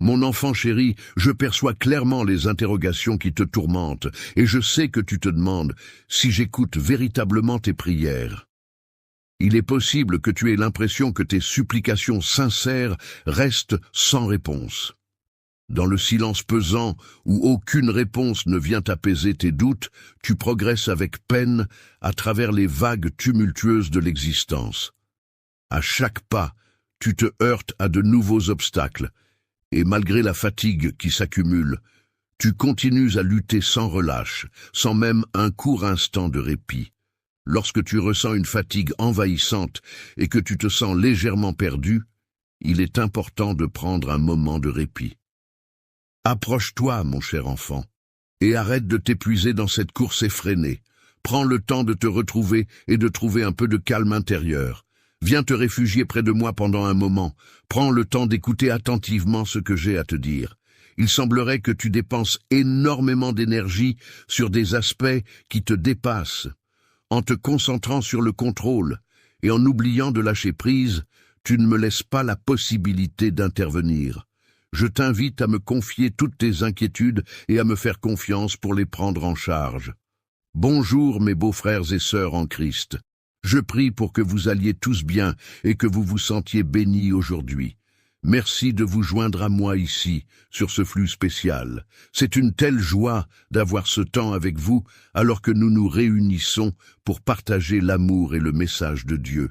Mon enfant chéri, je perçois clairement les interrogations qui te tourmentent, et je sais que tu te demandes si j'écoute véritablement tes prières. Il est possible que tu aies l'impression que tes supplications sincères restent sans réponse. Dans le silence pesant, où aucune réponse ne vient apaiser tes doutes, tu progresses avec peine à travers les vagues tumultueuses de l'existence. À chaque pas, tu te heurtes à de nouveaux obstacles, et malgré la fatigue qui s'accumule, tu continues à lutter sans relâche, sans même un court instant de répit. Lorsque tu ressens une fatigue envahissante et que tu te sens légèrement perdu, il est important de prendre un moment de répit. Approche-toi, mon cher enfant, et arrête de t'épuiser dans cette course effrénée. Prends le temps de te retrouver et de trouver un peu de calme intérieur. Viens te réfugier près de moi pendant un moment. Prends le temps d'écouter attentivement ce que j'ai à te dire. Il semblerait que tu dépenses énormément d'énergie sur des aspects qui te dépassent. En te concentrant sur le contrôle et en oubliant de lâcher prise, tu ne me laisses pas la possibilité d'intervenir. Je t'invite à me confier toutes tes inquiétudes et à me faire confiance pour les prendre en charge. Bonjour mes beaux frères et sœurs en Christ. Je prie pour que vous alliez tous bien et que vous vous sentiez bénis aujourd'hui. Merci de vous joindre à moi ici, sur ce flux spécial. C'est une telle joie d'avoir ce temps avec vous alors que nous nous réunissons pour partager l'amour et le message de Dieu.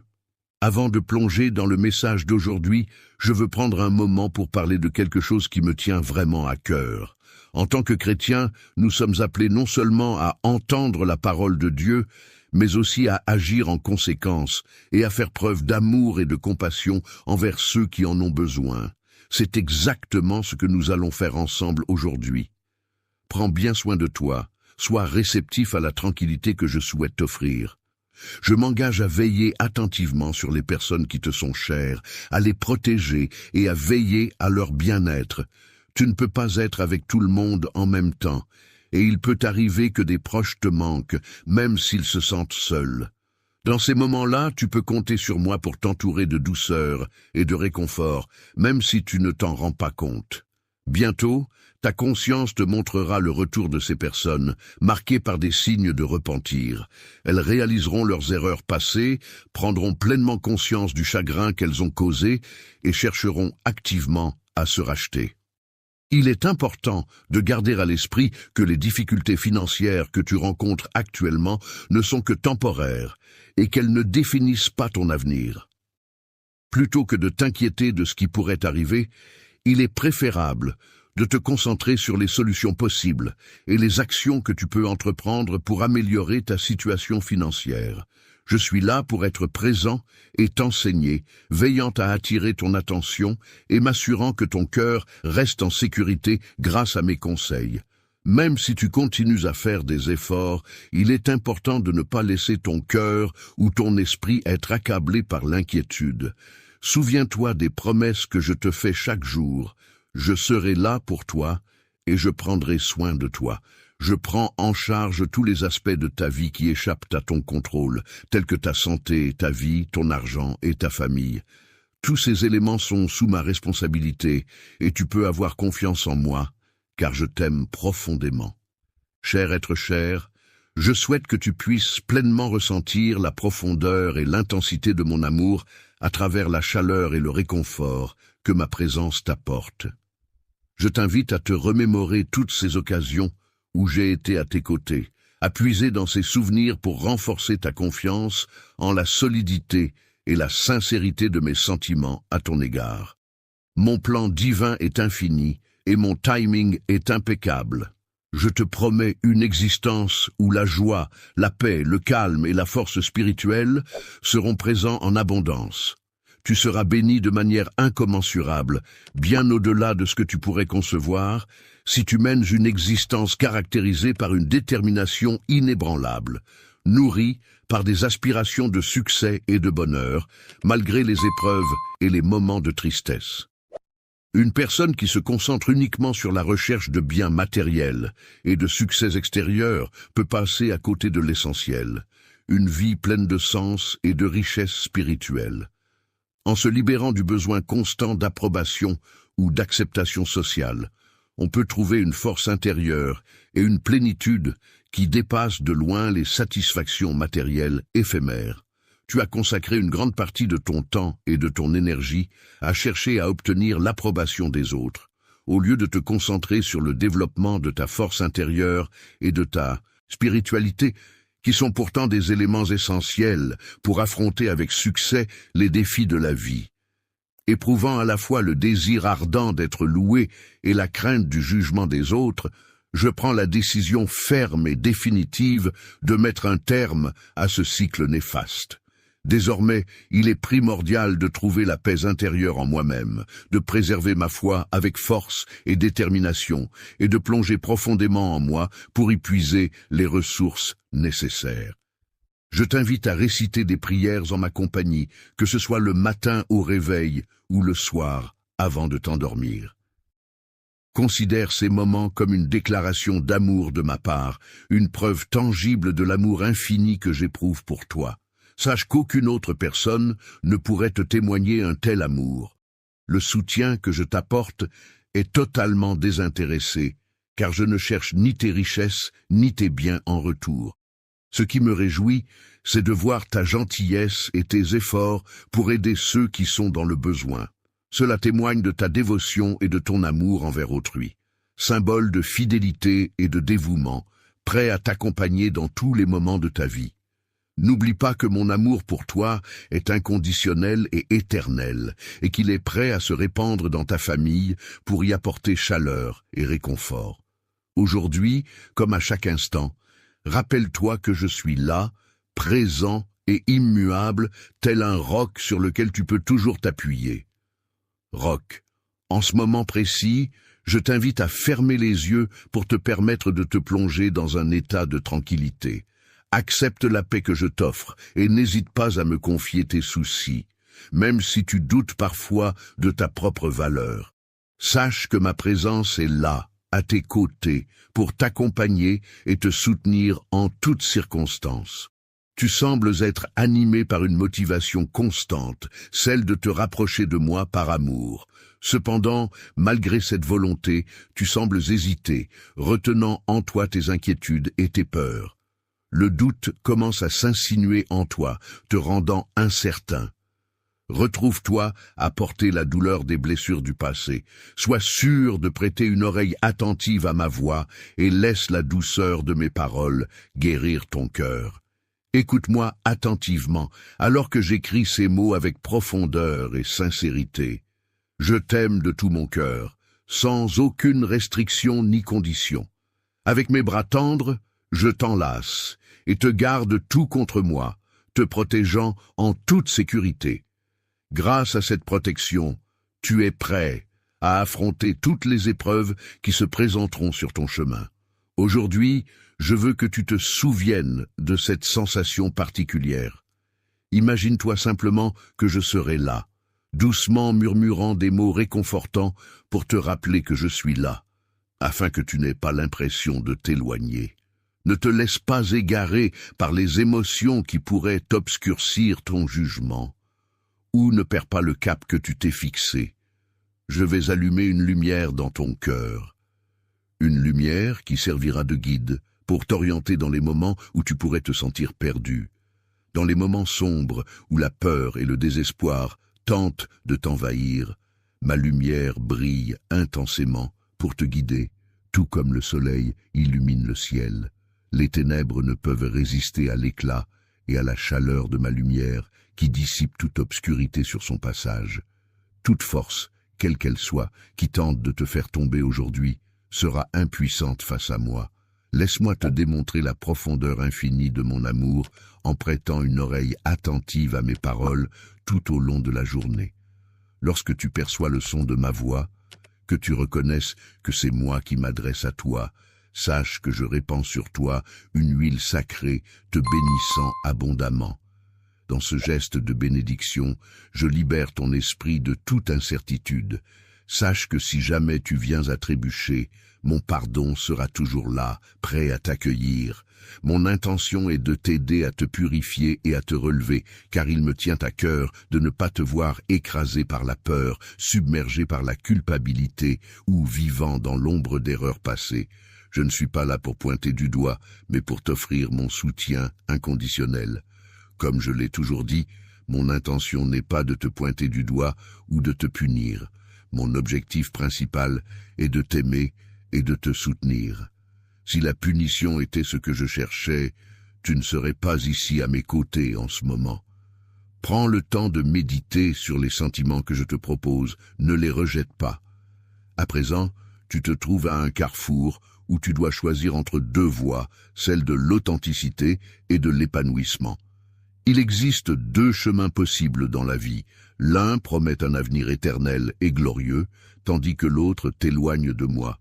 Avant de plonger dans le message d'aujourd'hui, je veux prendre un moment pour parler de quelque chose qui me tient vraiment à cœur. En tant que chrétiens, nous sommes appelés non seulement à entendre la parole de Dieu, mais aussi à agir en conséquence et à faire preuve d'amour et de compassion envers ceux qui en ont besoin. C'est exactement ce que nous allons faire ensemble aujourd'hui. Prends bien soin de toi, sois réceptif à la tranquillité que je souhaite t'offrir. Je m'engage à veiller attentivement sur les personnes qui te sont chères, à les protéger et à veiller à leur bien-être. Tu ne peux pas être avec tout le monde en même temps, et il peut arriver que des proches te manquent, même s'ils se sentent seuls. Dans ces moments-là, tu peux compter sur moi pour t'entourer de douceur et de réconfort, même si tu ne t'en rends pas compte. Bientôt, ta conscience te montrera le retour de ces personnes, marquées par des signes de repentir. Elles réaliseront leurs erreurs passées, prendront pleinement conscience du chagrin qu'elles ont causé et chercheront activement à se racheter. Il est important de garder à l'esprit que les difficultés financières que tu rencontres actuellement ne sont que temporaires et qu'elles ne définissent pas ton avenir. Plutôt que de t'inquiéter de ce qui pourrait arriver, il est préférable de te concentrer sur les solutions possibles et les actions que tu peux entreprendre pour améliorer ta situation financière. Je suis là pour être présent et t'enseigner, veillant à attirer ton attention et m'assurant que ton cœur reste en sécurité grâce à mes conseils. Même si tu continues à faire des efforts, il est important de ne pas laisser ton cœur ou ton esprit être accablé par l'inquiétude. Souviens-toi des promesses que je te fais chaque jour. Je serai là pour toi et je prendrai soin de toi. Je prends en charge tous les aspects de ta vie qui échappent à ton contrôle, tels que ta santé, ta vie, ton argent et ta famille. Tous ces éléments sont sous ma responsabilité et tu peux avoir confiance en moi, car je t'aime profondément. Cher être cher, je souhaite que tu puisses pleinement ressentir la profondeur et l'intensité de mon amour à travers la chaleur et le réconfort que ma présence t'apporte. Je t'invite à te remémorer toutes ces occasions où j'ai été à tes côtés, à puiser dans ces souvenirs pour renforcer ta confiance en la solidité et la sincérité de mes sentiments à ton égard. Mon plan divin est infini et mon timing est impeccable. Je te promets une existence où la joie, la paix, le calme et la force spirituelle seront présents en abondance. Tu seras béni de manière incommensurable, bien au-delà de ce que tu pourrais concevoir, si tu mènes une existence caractérisée par une détermination inébranlable, nourrie par des aspirations de succès et de bonheur, malgré les épreuves et les moments de tristesse. Une personne qui se concentre uniquement sur la recherche de biens matériels et de succès extérieurs peut passer à côté de l'essentiel, une vie pleine de sens et de richesse spirituelle. En se libérant du besoin constant d'approbation ou d'acceptation sociale. On peut trouver une force intérieure et une plénitude qui dépassent de loin les satisfactions matérielles éphémères. Tu as consacré une grande partie de ton temps et de ton énergie à chercher à obtenir l'approbation des autres, au lieu de te concentrer sur le développement de ta force intérieure et de ta spiritualité, qui sont pourtant des éléments essentiels pour affronter avec succès les défis de la vie. Éprouvant à la fois le désir ardent d'être loué et la crainte du jugement des autres, je prends la décision ferme et définitive de mettre un terme à ce cycle néfaste. Désormais, il est primordial de trouver la paix intérieure en moi-même, de préserver ma foi avec force et détermination, et de plonger profondément en moi pour y puiser les ressources nécessaires. Je t'invite à réciter des prières en ma compagnie, que ce soit le matin au réveil ou le soir avant de t'endormir. Considère ces moments comme une déclaration d'amour de ma part, une preuve tangible de l'amour infini que j'éprouve pour toi. Sache qu'aucune autre personne ne pourrait te témoigner un tel amour. Le soutien que je t'apporte est totalement désintéressé, car je ne cherche ni tes richesses ni tes biens en retour. Ce qui me réjouit, c'est de voir ta gentillesse et tes efforts pour aider ceux qui sont dans le besoin. Cela témoigne de ta dévotion et de ton amour envers autrui. Symbole de fidélité et de dévouement, prêt à t'accompagner dans tous les moments de ta vie. N'oublie pas que mon amour pour toi est inconditionnel et éternel, et qu'il est prêt à se répandre dans ta famille pour y apporter chaleur et réconfort. Aujourd'hui, comme à chaque instant, rappelle-toi que je suis là, présent et immuable, tel un roc sur lequel tu peux toujours t'appuyer. Roc, en ce moment précis, je t'invite à fermer les yeux pour te permettre de te plonger dans un état de tranquillité. Accepte la paix que je t'offre et n'hésite pas à me confier tes soucis, même si tu doutes parfois de ta propre valeur. Sache que ma présence est là, à tes côtés, pour t'accompagner et te soutenir en toutes circonstances. Tu sembles être animé par une motivation constante, celle de te rapprocher de moi par amour. Cependant, malgré cette volonté, tu sembles hésiter, retenant en toi tes inquiétudes et tes peurs. Le doute commence à s'insinuer en toi, te rendant incertain. Retrouve-toi à porter la douleur des blessures du passé. Sois sûr de prêter une oreille attentive à ma voix et laisse la douceur de mes paroles guérir ton cœur. Écoute-moi attentivement, alors que j'écris ces mots avec profondeur et sincérité. Je t'aime de tout mon cœur, sans aucune restriction ni condition. Avec mes bras tendres, je t'enlace et te garde tout contre moi, te protégeant en toute sécurité. Grâce à cette protection, tu es prêt à affronter toutes les épreuves qui se présenteront sur ton chemin. Aujourd'hui, je veux que tu te souviennes de cette sensation particulière. Imagine-toi simplement que je serai là, doucement murmurant des mots réconfortants pour te rappeler que je suis là, afin que tu n'aies pas l'impression de t'éloigner. Ne te laisse pas égarer par les émotions qui pourraient obscurcir ton jugement. Ou ne perds pas le cap que tu t'es fixé. Je vais allumer une lumière dans ton cœur. Une lumière qui servira de guide pour t'orienter dans les moments où tu pourrais te sentir perdu. Dans les moments sombres où la peur et le désespoir tentent de t'envahir, ma lumière brille intensément pour te guider, tout comme le soleil illumine le ciel. Les ténèbres ne peuvent résister à l'éclat et à la chaleur de ma lumière qui dissipe toute obscurité sur son passage. Toute force, quelle qu'elle soit, qui tente de te faire tomber aujourd'hui, sera impuissante face à moi. Laisse-moi te démontrer la profondeur infinie de mon amour en prêtant une oreille attentive à mes paroles tout au long de la journée. Lorsque tu perçois le son de ma voix, que tu reconnaisses que c'est moi qui m'adresse à toi, sache que je répands sur toi une huile sacrée, te bénissant abondamment. Dans ce geste de bénédiction, je libère ton esprit de toute incertitude. Sache que si jamais tu viens à trébucher, mon pardon sera toujours là, prêt à t'accueillir. Mon intention est de t'aider à te purifier et à te relever, car il me tient à cœur de ne pas te voir écrasé par la peur, submergé par la culpabilité ou vivant dans l'ombre d'erreurs passées. Je ne suis pas là pour pointer du doigt, mais pour t'offrir mon soutien inconditionnel. Comme je l'ai toujours dit, mon intention n'est pas de te pointer du doigt ou de te punir. Mon objectif principal est de t'aimer et de te soutenir. Si la punition était ce que je cherchais, tu ne serais pas ici à mes côtés en ce moment. Prends le temps de méditer sur les sentiments que je te propose, ne les rejette pas. À présent, tu te trouves à un carrefour où tu dois choisir entre deux voies, celle de l'authenticité et de l'épanouissement. Il existe deux chemins possibles dans la vie. L'un promet un avenir éternel et glorieux, tandis que l'autre t'éloigne de moi.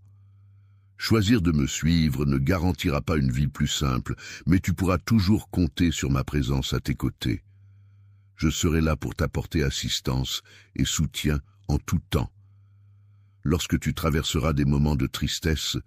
Choisir de me suivre ne garantira pas une vie plus simple, mais tu pourras toujours compter sur ma présence à tes côtés. Je serai là pour t'apporter assistance et soutien en tout temps. Lorsque tu traverseras des moments de tristesse,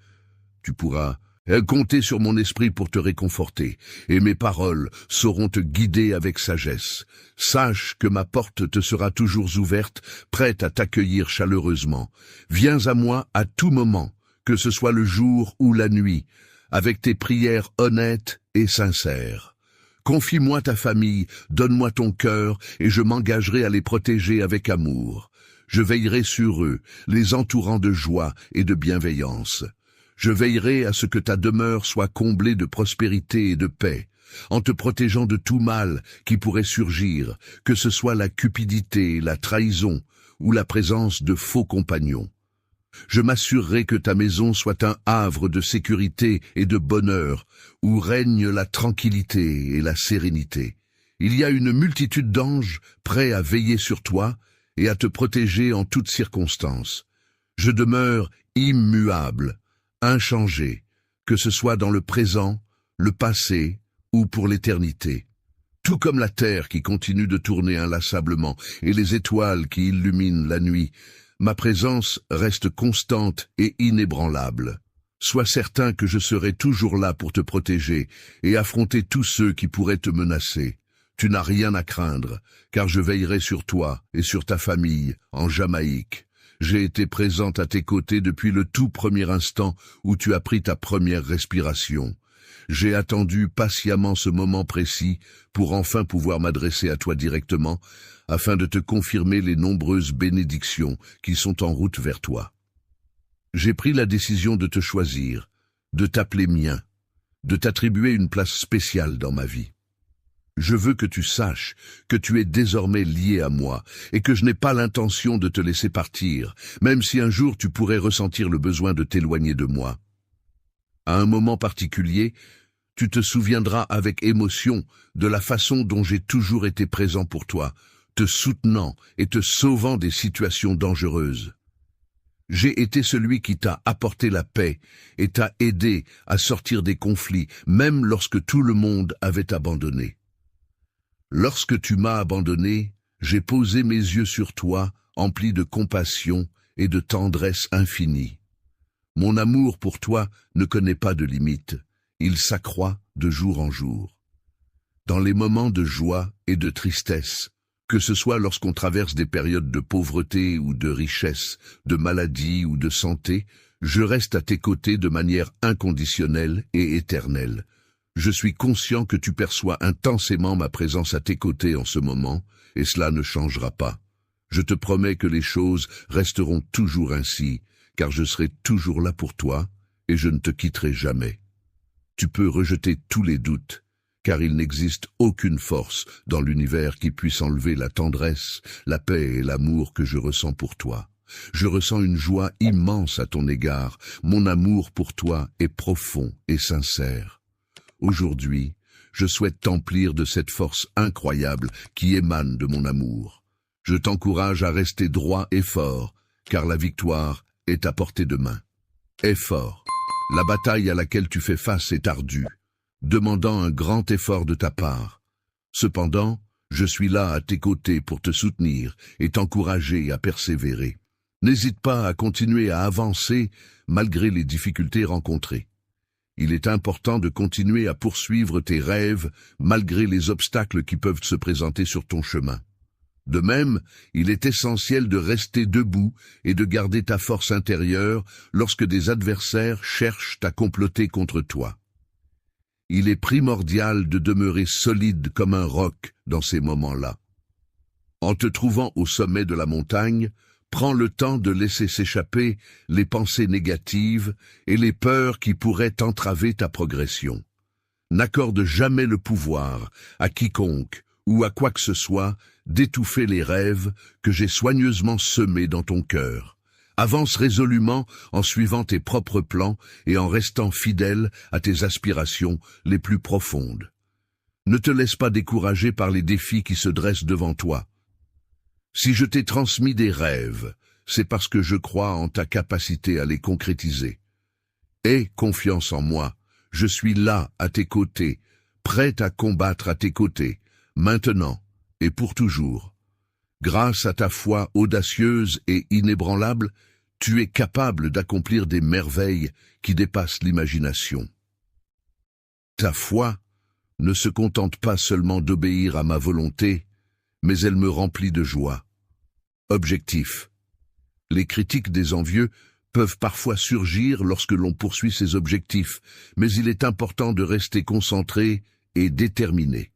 tu pourras compter sur mon esprit pour te réconforter, et mes paroles sauront te guider avec sagesse. Sache que ma porte te sera toujours ouverte, prête à t'accueillir chaleureusement. Viens à moi à tout moment, que ce soit le jour ou la nuit, avec tes prières honnêtes et sincères. Confie-moi ta famille, donne-moi ton cœur, et je m'engagerai à les protéger avec amour. Je veillerai sur eux, les entourant de joie et de bienveillance. Je veillerai à ce que ta demeure soit comblée de prospérité et de paix, en te protégeant de tout mal qui pourrait surgir, que ce soit la cupidité, la trahison ou la présence de faux compagnons. Je m'assurerai que ta maison soit un havre de sécurité et de bonheur, où règne la tranquillité et la sérénité. Il y a une multitude d'anges prêts à veiller sur toi et à te protéger en toutes circonstances. Je demeure immuable, inchangé, que ce soit dans le présent, le passé ou pour l'éternité. Tout comme la terre qui continue de tourner inlassablement et les étoiles qui illuminent la nuit, ma présence reste constante et inébranlable. Sois certain que je serai toujours là pour te protéger et affronter tous ceux qui pourraient te menacer. Tu n'as rien à craindre, car je veillerai sur toi et sur ta famille en Jamaïque. J'ai été présente à tes côtés depuis le tout premier instant où tu as pris ta première respiration. J'ai attendu patiemment ce moment précis pour enfin pouvoir m'adresser à toi directement, afin de te confirmer les nombreuses bénédictions qui sont en route vers toi. J'ai pris la décision de te choisir, de t'appeler mien, de t'attribuer une place spéciale dans ma vie. Je veux que tu saches que tu es désormais lié à moi et que je n'ai pas l'intention de te laisser partir, même si un jour tu pourrais ressentir le besoin de t'éloigner de moi. À un moment particulier, tu te souviendras avec émotion de la façon dont j'ai toujours été présent pour toi, te soutenant et te sauvant des situations dangereuses. J'ai été celui qui t'a apporté la paix et t'a aidé à sortir des conflits, même lorsque tout le monde avait abandonné. Lorsque tu m'as abandonné, j'ai posé mes yeux sur toi, empli de compassion et de tendresse infinie. Mon amour pour toi ne connaît pas de limite, il s'accroît de jour en jour. Dans les moments de joie et de tristesse, que ce soit lorsqu'on traverse des périodes de pauvreté ou de richesse, de maladie ou de santé, je reste à tes côtés de manière inconditionnelle et éternelle. Je suis conscient que tu perçois intensément ma présence à tes côtés en ce moment, et cela ne changera pas. Je te promets que les choses resteront toujours ainsi, car je serai toujours là pour toi, et je ne te quitterai jamais. Tu peux rejeter tous les doutes, car il n'existe aucune force dans l'univers qui puisse enlever la tendresse, la paix et l'amour que je ressens pour toi. Je ressens une joie immense à ton égard. Mon amour pour toi est profond et sincère. Aujourd'hui, je souhaite t'emplir de cette force incroyable qui émane de mon amour. Je t'encourage à rester droit et fort, car la victoire est à portée de main. Aie fort. La bataille à laquelle tu fais face est ardue, demandant un grand effort de ta part. Cependant, je suis là à tes côtés pour te soutenir et t'encourager à persévérer. N'hésite pas à continuer à avancer malgré les difficultés rencontrées. Il est important de continuer à poursuivre tes rêves malgré les obstacles qui peuvent se présenter sur ton chemin. De même, il est essentiel de rester debout et de garder ta force intérieure lorsque des adversaires cherchent à comploter contre toi. Il est primordial de demeurer solide comme un roc dans ces moments-là. En te trouvant au sommet de la montagne, prends le temps de laisser s'échapper les pensées négatives et les peurs qui pourraient entraver ta progression. N'accorde jamais le pouvoir à quiconque ou à quoi que ce soit d'étouffer les rêves que j'ai soigneusement semés dans ton cœur. Avance résolument en suivant tes propres plans et en restant fidèle à tes aspirations les plus profondes. Ne te laisse pas décourager par les défis qui se dressent devant toi. Si je t'ai transmis des rêves, c'est parce que je crois en ta capacité à les concrétiser. Aie confiance en moi, je suis là à tes côtés, prêt à combattre à tes côtés, maintenant et pour toujours. Grâce à ta foi audacieuse et inébranlable, tu es capable d'accomplir des merveilles qui dépassent l'imagination. Ta foi ne se contente pas seulement d'obéir à ma volonté, mais elle me remplit de joie. Objectif. Les critiques des envieux peuvent parfois surgir lorsque l'on poursuit ses objectifs, mais il est important de rester concentré et déterminé.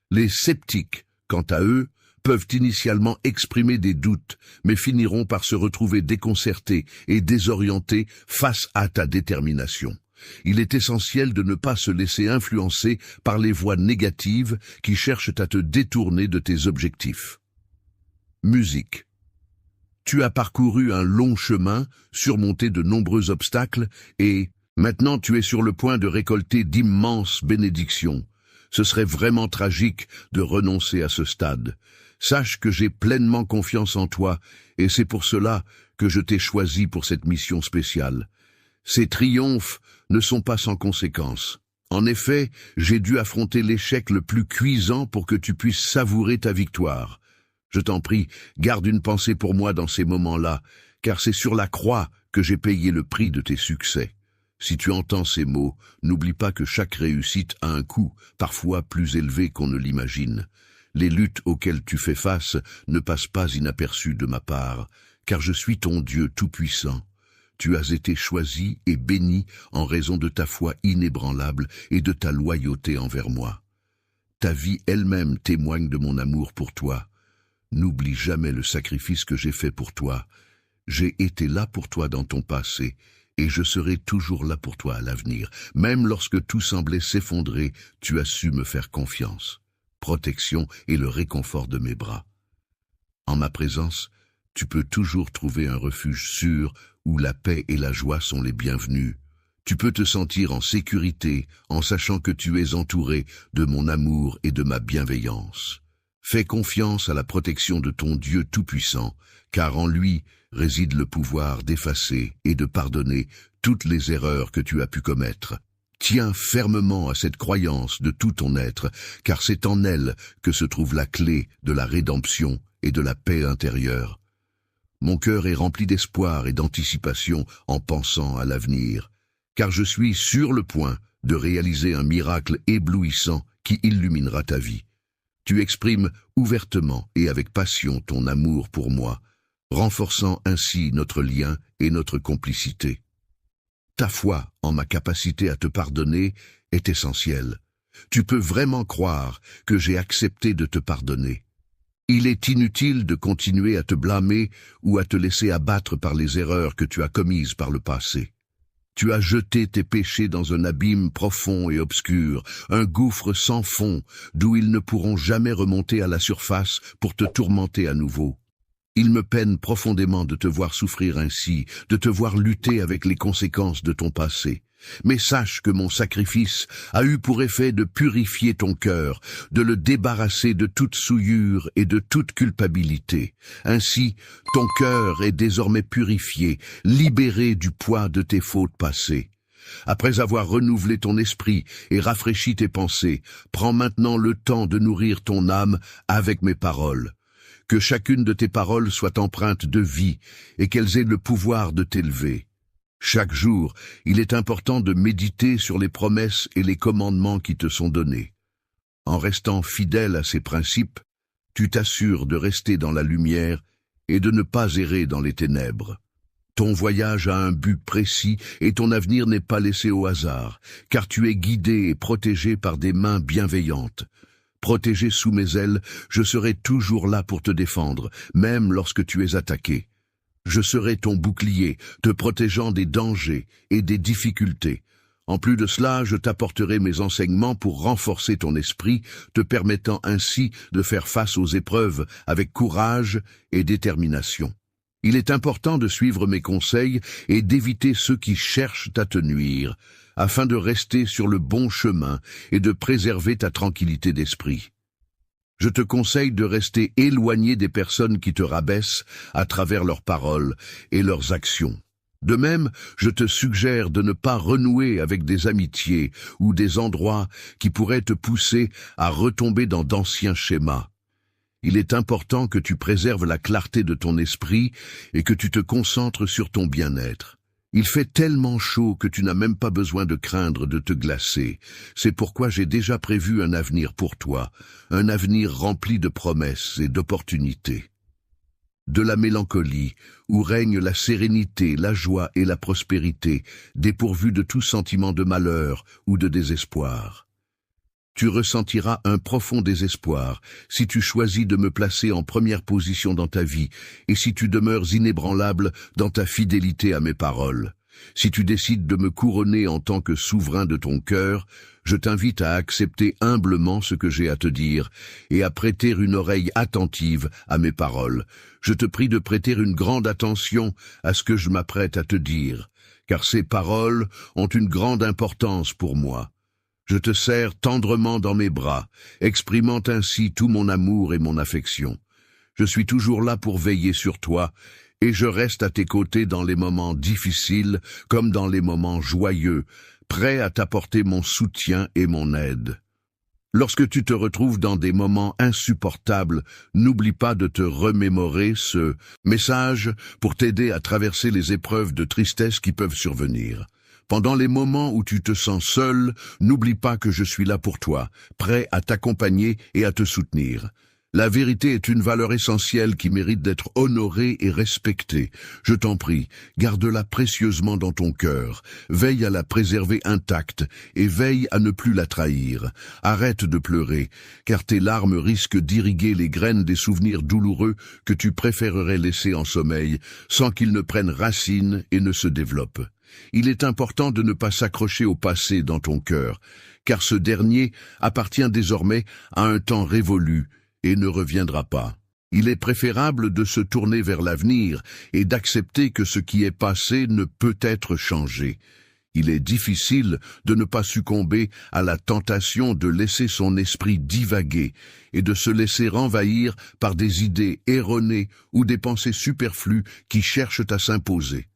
Les sceptiques, quant à eux, peuvent initialement exprimer des doutes, mais finiront par se retrouver déconcertés et désorientés face à ta détermination. Il est essentiel de ne pas se laisser influencer par les voix négatives qui cherchent à te détourner de tes objectifs. Musique. Tu as parcouru un long chemin, surmonté de nombreux obstacles, et maintenant tu es sur le point de récolter d'immenses bénédictions. Ce serait vraiment tragique de renoncer à ce stade. Sache que j'ai pleinement confiance en toi, et c'est pour cela que je t'ai choisi pour cette mission spéciale. Ces triomphes ne sont pas sans conséquences. En effet, j'ai dû affronter l'échec le plus cuisant pour que tu puisses savourer ta victoire. Je t'en prie, garde une pensée pour moi dans ces moments-là, car c'est sur la croix que j'ai payé le prix de tes succès. Si tu entends ces mots, n'oublie pas que chaque réussite a un coût, parfois plus élevé qu'on ne l'imagine. Les luttes auxquelles tu fais face ne passent pas inaperçues de ma part, car je suis ton Dieu tout-puissant. Tu as été choisi et béni en raison de ta foi inébranlable et de ta loyauté envers moi. Ta vie elle-même témoigne de mon amour pour toi. N'oublie jamais le sacrifice que j'ai fait pour toi. J'ai été là pour toi dans ton passé, et je serai toujours là pour toi à l'avenir. Même lorsque tout semblait s'effondrer, tu as su me faire confiance, protection et le réconfort de mes bras. En ma présence, tu peux toujours trouver un refuge sûr où la paix et la joie sont les bienvenus. Tu peux te sentir en sécurité en sachant que tu es entouré de mon amour et de ma bienveillance. Fais confiance à la protection de ton Dieu tout-puissant, car en lui réside le pouvoir d'effacer et de pardonner toutes les erreurs que tu as pu commettre. Tiens fermement à cette croyance de tout ton être, car c'est en elle que se trouve la clé de la rédemption et de la paix intérieure. Mon cœur est rempli d'espoir et d'anticipation en pensant à l'avenir, car je suis sur le point de réaliser un miracle éblouissant qui illuminera ta vie. Tu exprimes ouvertement et avec passion ton amour pour moi, renforçant ainsi notre lien et notre complicité. Ta foi en ma capacité à te pardonner est essentielle. Tu peux vraiment croire que j'ai accepté de te pardonner. Il est inutile de continuer à te blâmer ou à te laisser abattre par les erreurs que tu as commises par le passé. Tu as jeté tes péchés dans un abîme profond et obscur, un gouffre sans fond, d'où ils ne pourront jamais remonter à la surface pour te tourmenter à nouveau. Il me peine profondément de te voir souffrir ainsi, de te voir lutter avec les conséquences de ton passé. Mais sache que mon sacrifice a eu pour effet de purifier ton cœur, de le débarrasser de toute souillure et de toute culpabilité. Ainsi, ton cœur est désormais purifié, libéré du poids de tes fautes passées. Après avoir renouvelé ton esprit et rafraîchi tes pensées, prends maintenant le temps de nourrir ton âme avec mes paroles. que chacune de tes paroles soit empreinte de vie et qu'elles aient le pouvoir de t'élever. Chaque jour, il est important de méditer sur les promesses et les commandements qui te sont donnés. En restant fidèle à ces principes, tu t'assures de rester dans la lumière et de ne pas errer dans les ténèbres. Ton voyage a un but précis et ton avenir n'est pas laissé au hasard, car tu es guidé et protégé par des mains bienveillantes. Protégé sous mes ailes, je serai toujours là pour te défendre, même lorsque tu es attaqué. Je serai ton bouclier, te protégeant des dangers et des difficultés. En plus de cela, je t'apporterai mes enseignements pour renforcer ton esprit, te permettant ainsi de faire face aux épreuves avec courage et détermination. Il est important de suivre mes conseils et d'éviter ceux qui cherchent à te nuire, afin de rester sur le bon chemin et de préserver ta tranquillité d'esprit. Je te conseille de rester éloigné des personnes qui te rabaissent à travers leurs paroles et leurs actions. De même, je te suggère de ne pas renouer avec des amitiés ou des endroits qui pourraient te pousser à retomber dans d'anciens schémas. Il est important que tu préserves la clarté de ton esprit et que tu te concentres sur ton bien-être. Il fait tellement chaud que tu n'as même pas besoin de craindre de te glacer. C'est pourquoi j'ai déjà prévu un avenir pour toi, un avenir rempli de promesses et d'opportunités. De la mélancolie, où règne la sérénité, la joie et la prospérité, dépourvues de tout sentiment de malheur ou de désespoir. Tu ressentiras un profond désespoir si tu choisis de me placer en première position dans ta vie et si tu demeures inébranlable dans ta fidélité à mes paroles. Si tu décides de me couronner en tant que souverain de ton cœur, je t'invite à accepter humblement ce que j'ai à te dire et à prêter une oreille attentive à mes paroles. Je te prie de prêter une grande attention à ce que je m'apprête à te dire, car ces paroles ont une grande importance pour moi. Je te serre tendrement dans mes bras, exprimant ainsi tout mon amour et mon affection. Je suis toujours là pour veiller sur toi, et je reste à tes côtés dans les moments difficiles comme dans les moments joyeux, prêt à t'apporter mon soutien et mon aide. Lorsque tu te retrouves dans des moments insupportables, n'oublie pas de te remémorer ce message pour t'aider à traverser les épreuves de tristesse qui peuvent survenir. Pendant les moments où tu te sens seul, n'oublie pas que je suis là pour toi, prêt à t'accompagner et à te soutenir. La vérité est une valeur essentielle qui mérite d'être honorée et respectée. Je t'en prie, garde-la précieusement dans ton cœur, veille à la préserver intacte et veille à ne plus la trahir. Arrête de pleurer, car tes larmes risquent d'irriguer les graines des souvenirs douloureux que tu préférerais laisser en sommeil, sans qu'ils ne prennent racine et ne se développent. Il est important de ne pas s'accrocher au passé dans ton cœur, car ce dernier appartient désormais à un temps révolu et ne reviendra pas. Il est préférable de se tourner vers l'avenir et d'accepter que ce qui est passé ne peut être changé. Il est difficile de ne pas succomber à la tentation de laisser son esprit divaguer et de se laisser envahir par des idées erronées ou des pensées superflues qui cherchent à s'imposer.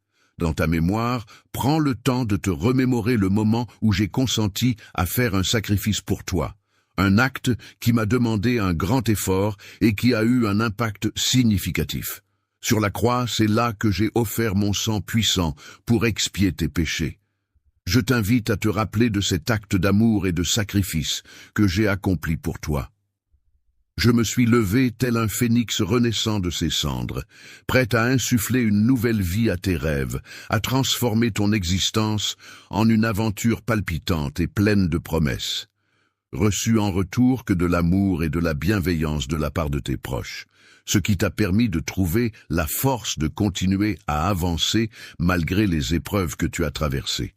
Dans ta mémoire, prends le temps de te remémorer le moment où j'ai consenti à faire un sacrifice pour toi. Un acte qui m'a demandé un grand effort et qui a eu un impact significatif. Sur la croix, c'est là que j'ai offert mon sang puissant pour expier tes péchés. Je t'invite à te rappeler de cet acte d'amour et de sacrifice que j'ai accompli pour toi. Je me suis levé tel un phénix renaissant de ses cendres, prêt à insuffler une nouvelle vie à tes rêves, à transformer ton existence en une aventure palpitante et pleine de promesses. Reçu en retour que de l'amour et de la bienveillance de la part de tes proches, ce qui t'a permis de trouver la force de continuer à avancer malgré les épreuves que tu as traversées.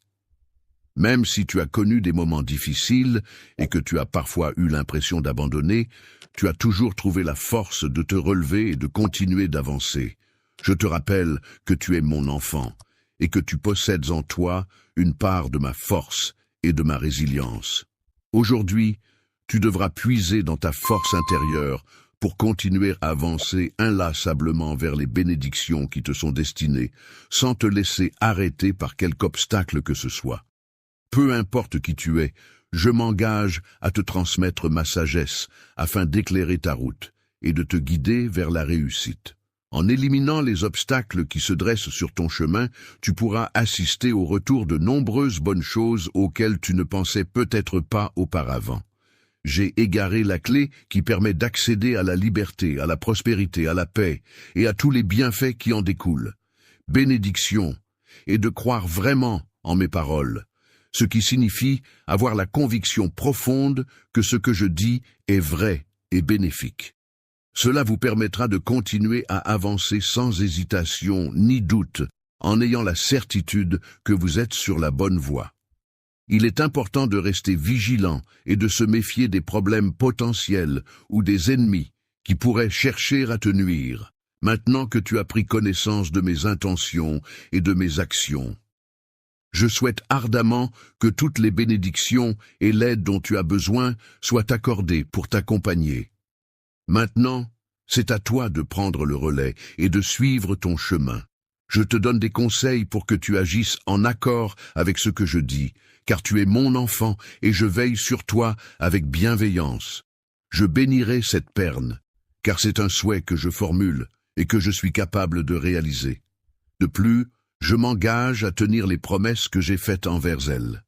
Même si tu as connu des moments difficiles et que tu as parfois eu l'impression d'abandonner, tu as toujours trouvé la force de te relever et de continuer d'avancer. Je te rappelle que tu es mon enfant et que tu possèdes en toi une part de ma force et de ma résilience. Aujourd'hui, tu devras puiser dans ta force intérieure pour continuer à avancer inlassablement vers les bénédictions qui te sont destinées, sans te laisser arrêter par quelque obstacle que ce soit. Peu importe qui tu es, je m'engage à te transmettre ma sagesse afin d'éclairer ta route et de te guider vers la réussite. En éliminant les obstacles qui se dressent sur ton chemin, tu pourras assister au retour de nombreuses bonnes choses auxquelles tu ne pensais peut-être pas auparavant. J'ai égaré la clé qui permet d'accéder à la liberté, à la prospérité, à la paix et à tous les bienfaits qui en découlent. Bénédiction, et de croire vraiment en mes paroles, ce qui signifie avoir la conviction profonde que ce que je dis est vrai et bénéfique. Cela vous permettra de continuer à avancer sans hésitation ni doute, en ayant la certitude que vous êtes sur la bonne voie. Il est important de rester vigilant et de se méfier des problèmes potentiels ou des ennemis qui pourraient chercher à te nuire, maintenant que tu as pris connaissance de mes intentions et de mes actions. Je souhaite ardemment que toutes les bénédictions et l'aide dont tu as besoin soient accordées pour t'accompagner. Maintenant, c'est à toi de prendre le relais et de suivre ton chemin. Je te donne des conseils pour que tu agisses en accord avec ce que je dis, car tu es mon enfant et je veille sur toi avec bienveillance. Je bénirai cette perne, car c'est un souhait que je formule et que je suis capable de réaliser. De plus, je m'engage à tenir les promesses que j'ai faites envers elle.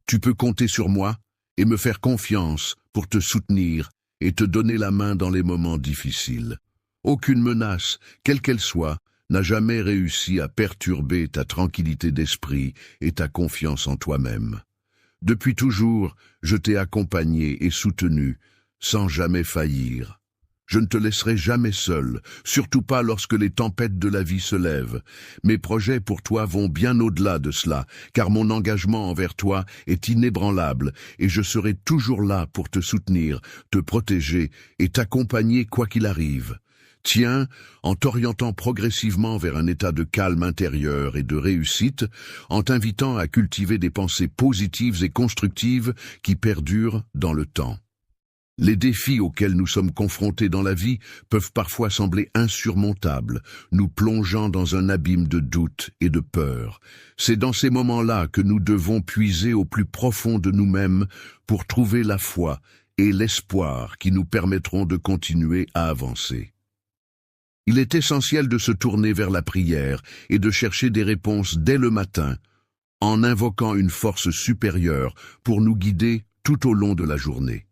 Tu peux compter sur moi et me faire confiance pour te soutenir et te donner la main dans les moments difficiles. Aucune menace, quelle qu'elle soit, n'a jamais réussi à perturber ta tranquillité d'esprit et ta confiance en toi-même. Depuis toujours, je t'ai accompagné et soutenu, sans jamais faillir. Je ne te laisserai jamais seul, surtout pas lorsque les tempêtes de la vie se lèvent. Mes projets pour toi vont bien au-delà de cela, car mon engagement envers toi est inébranlable, et je serai toujours là pour te soutenir, te protéger et t'accompagner quoi qu'il arrive. Tiens, en t'orientant progressivement vers un état de calme intérieur et de réussite, en t'invitant à cultiver des pensées positives et constructives qui perdurent dans le temps. Les défis auxquels nous sommes confrontés dans la vie peuvent parfois sembler insurmontables, nous plongeant dans un abîme de doute et de peur. C'est dans ces moments-là que nous devons puiser au plus profond de nous-mêmes pour trouver la foi et l'espoir qui nous permettront de continuer à avancer. Il est essentiel de se tourner vers la prière et de chercher des réponses dès le matin, en invoquant une force supérieure pour nous guider tout au long de la journée.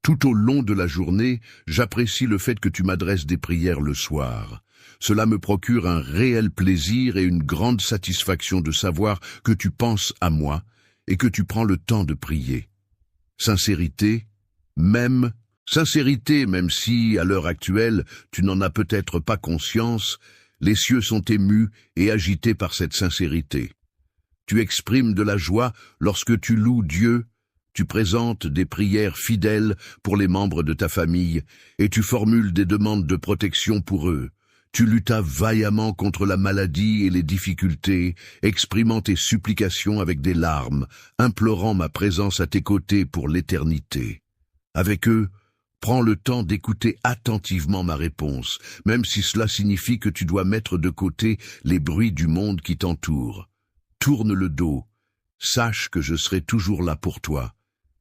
Tout au long de la journée, j'apprécie le fait que tu m'adresses des prières le soir. Cela me procure un réel plaisir et une grande satisfaction de savoir que tu penses à moi et que tu prends le temps de prier. Sincérité, même si, à l'heure actuelle, tu n'en as peut-être pas conscience, les cieux sont émus et agités par cette sincérité. Tu exprimes de la joie lorsque tu loues Dieu, tu présentes des prières fidèles pour les membres de ta famille et tu formules des demandes de protection pour eux. Tu luttas vaillamment contre la maladie et les difficultés, exprimant tes supplications avec des larmes, implorant ma présence à tes côtés pour l'éternité. Avec eux, prends le temps d'écouter attentivement ma réponse, même si cela signifie que tu dois mettre de côté les bruits du monde qui t'entoure. Tourne le dos, sache que je serai toujours là pour toi,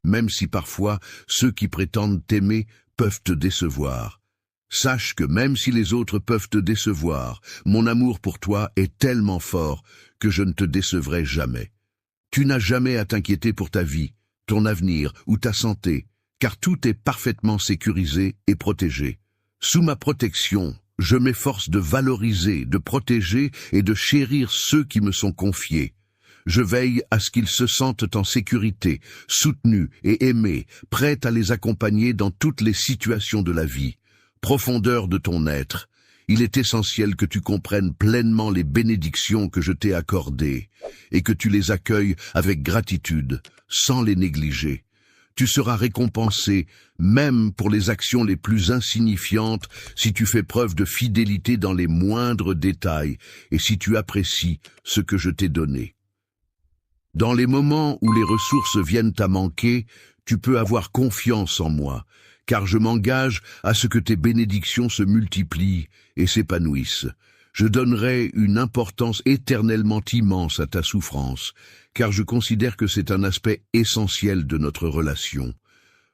même si parfois ceux qui prétendent t'aimer peuvent te décevoir. Sache que même si les autres peuvent te décevoir, mon amour pour toi est tellement fort que je ne te décevrai jamais. Tu n'as jamais à t'inquiéter pour ta vie, ton avenir ou ta santé, car tout est parfaitement sécurisé et protégé. Sous ma protection, je m'efforce de valoriser, de protéger et de chérir ceux qui me sont confiés. Je veille à ce qu'ils se sentent en sécurité, soutenus et aimés, prêts à les accompagner dans toutes les situations de la vie. Profondeur de ton être, il est essentiel que tu comprennes pleinement les bénédictions que je t'ai accordées et que tu les accueilles avec gratitude, sans les négliger. Tu seras récompensé, même pour les actions les plus insignifiantes, si tu fais preuve de fidélité dans les moindres détails et si tu apprécies ce que je t'ai donné. Dans les moments où les ressources viennent à manquer, tu peux avoir confiance en moi, car je m'engage à ce que tes bénédictions se multiplient et s'épanouissent. Je donnerai une importance éternellement immense à ta souffrance, car je considère que c'est un aspect essentiel de notre relation.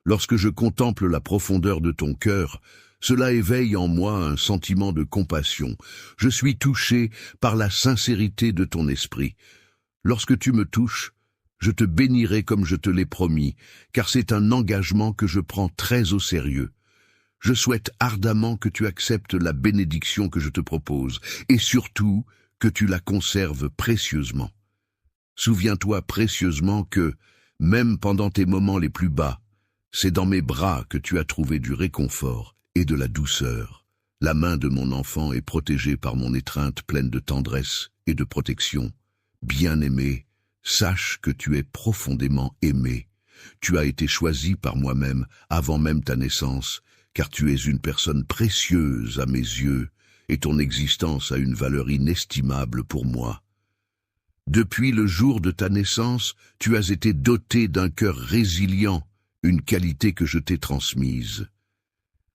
Lorsque je contemple la profondeur de ton cœur, Cela éveille en moi un sentiment de compassion. Je suis touché par la sincérité de ton esprit. Lorsque tu me touches, je te bénirai comme je te l'ai promis, car c'est un engagement que je prends très au sérieux. Je souhaite ardemment que tu acceptes la bénédiction que je te propose, et surtout que tu la conserves précieusement. Souviens-toi précieusement que, même pendant tes moments les plus bas, c'est dans mes bras que tu as trouvé du réconfort et de la douceur. La main de mon enfant est protégée par mon étreinte pleine de tendresse et de protection. Bien-aimé, sache que tu es profondément aimé. Tu as été choisi par moi-même avant même ta naissance, car tu es une personne précieuse à mes yeux, et ton existence a une valeur inestimable pour moi. Depuis le jour de ta naissance, tu as été doté d'un cœur résilient, une qualité que je t'ai transmise.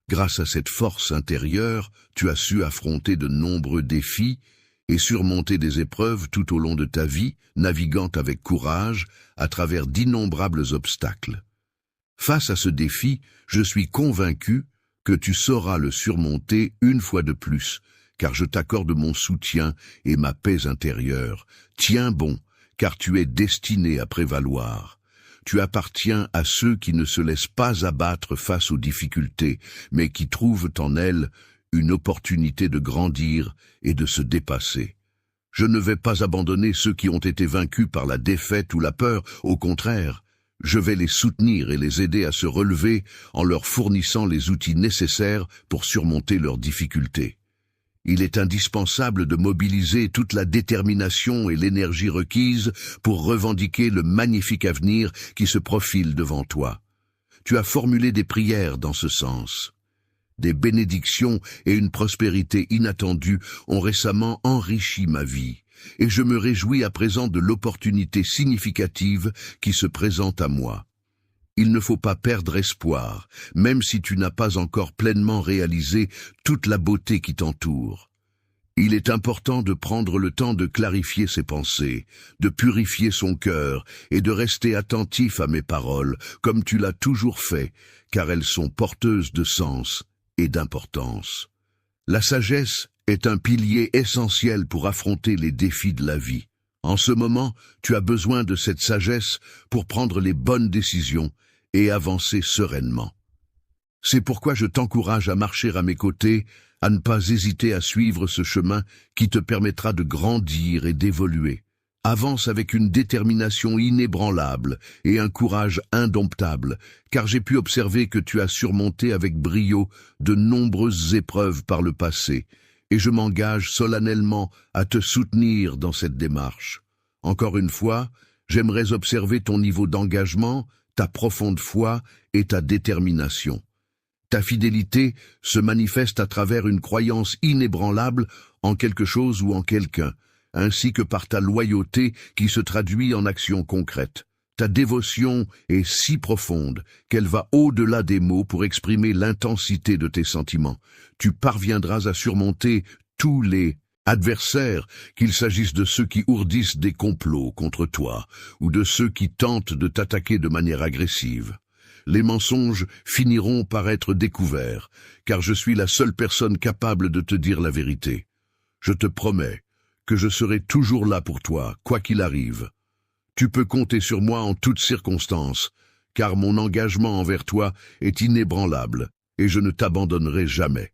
Grâce à cette force intérieure, tu as su affronter de nombreux défis et surmonter des épreuves tout au long de ta vie, naviguant avec courage à travers d'innombrables obstacles. Face à ce défi, je suis convaincu que tu sauras le surmonter une fois de plus, car je t'accorde mon soutien et ma paix intérieure. Tiens bon, car tu es destiné à prévaloir. Tu appartiens à ceux qui ne se laissent pas abattre face aux difficultés, mais qui trouvent en elles une opportunité de grandir et de se dépasser. Je ne vais pas abandonner ceux qui ont été vaincus par la défaite ou la peur, au contraire, je vais les soutenir et les aider à se relever en leur fournissant les outils nécessaires pour surmonter leurs difficultés. Il est indispensable de mobiliser toute la détermination et l'énergie requise pour revendiquer le magnifique avenir qui se profile devant toi. Tu as formulé des prières dans ce sens. Des bénédictions et une prospérité inattendue ont récemment enrichi ma vie, et je me réjouis à présent de l'opportunité significative qui se présente à moi. Il ne faut pas perdre espoir, même si tu n'as pas encore pleinement réalisé toute la beauté qui t'entoure. Il est important de prendre le temps de clarifier ses pensées, de purifier son cœur et de rester attentif à mes paroles, comme tu l'as toujours fait, car elles sont porteuses de sens et d'importance. La sagesse est un pilier essentiel pour affronter les défis de la vie. En ce moment, tu as besoin de cette sagesse pour prendre les bonnes décisions et avancer sereinement. C'est pourquoi je t'encourage à marcher à mes côtés, à ne pas hésiter à suivre ce chemin qui te permettra de grandir et d'évoluer. Avance avec une détermination inébranlable et un courage indomptable, car j'ai pu observer que tu as surmonté avec brio de nombreuses épreuves par le passé, et je m'engage solennellement à te soutenir dans cette démarche. Encore une fois, j'aimerais observer ton niveau d'engagement, ta profonde foi et ta détermination. Ta fidélité se manifeste à travers une croyance inébranlable en quelque chose ou en quelqu'un, ainsi que par ta loyauté qui se traduit en actions concrètes. Ta dévotion est si profonde qu'elle va au-delà des mots pour exprimer l'intensité de tes sentiments. Tu parviendras à surmonter tous les adversaires, qu'il s'agisse de ceux qui ourdissent des complots contre toi ou de ceux qui tentent de t'attaquer de manière agressive. Les mensonges finiront par être découverts, car je suis la seule personne capable de te dire la vérité. Je te promets que je serai toujours là pour toi, quoi qu'il arrive. Tu peux compter sur moi en toutes circonstances, car mon engagement envers toi est inébranlable, et je ne t'abandonnerai jamais.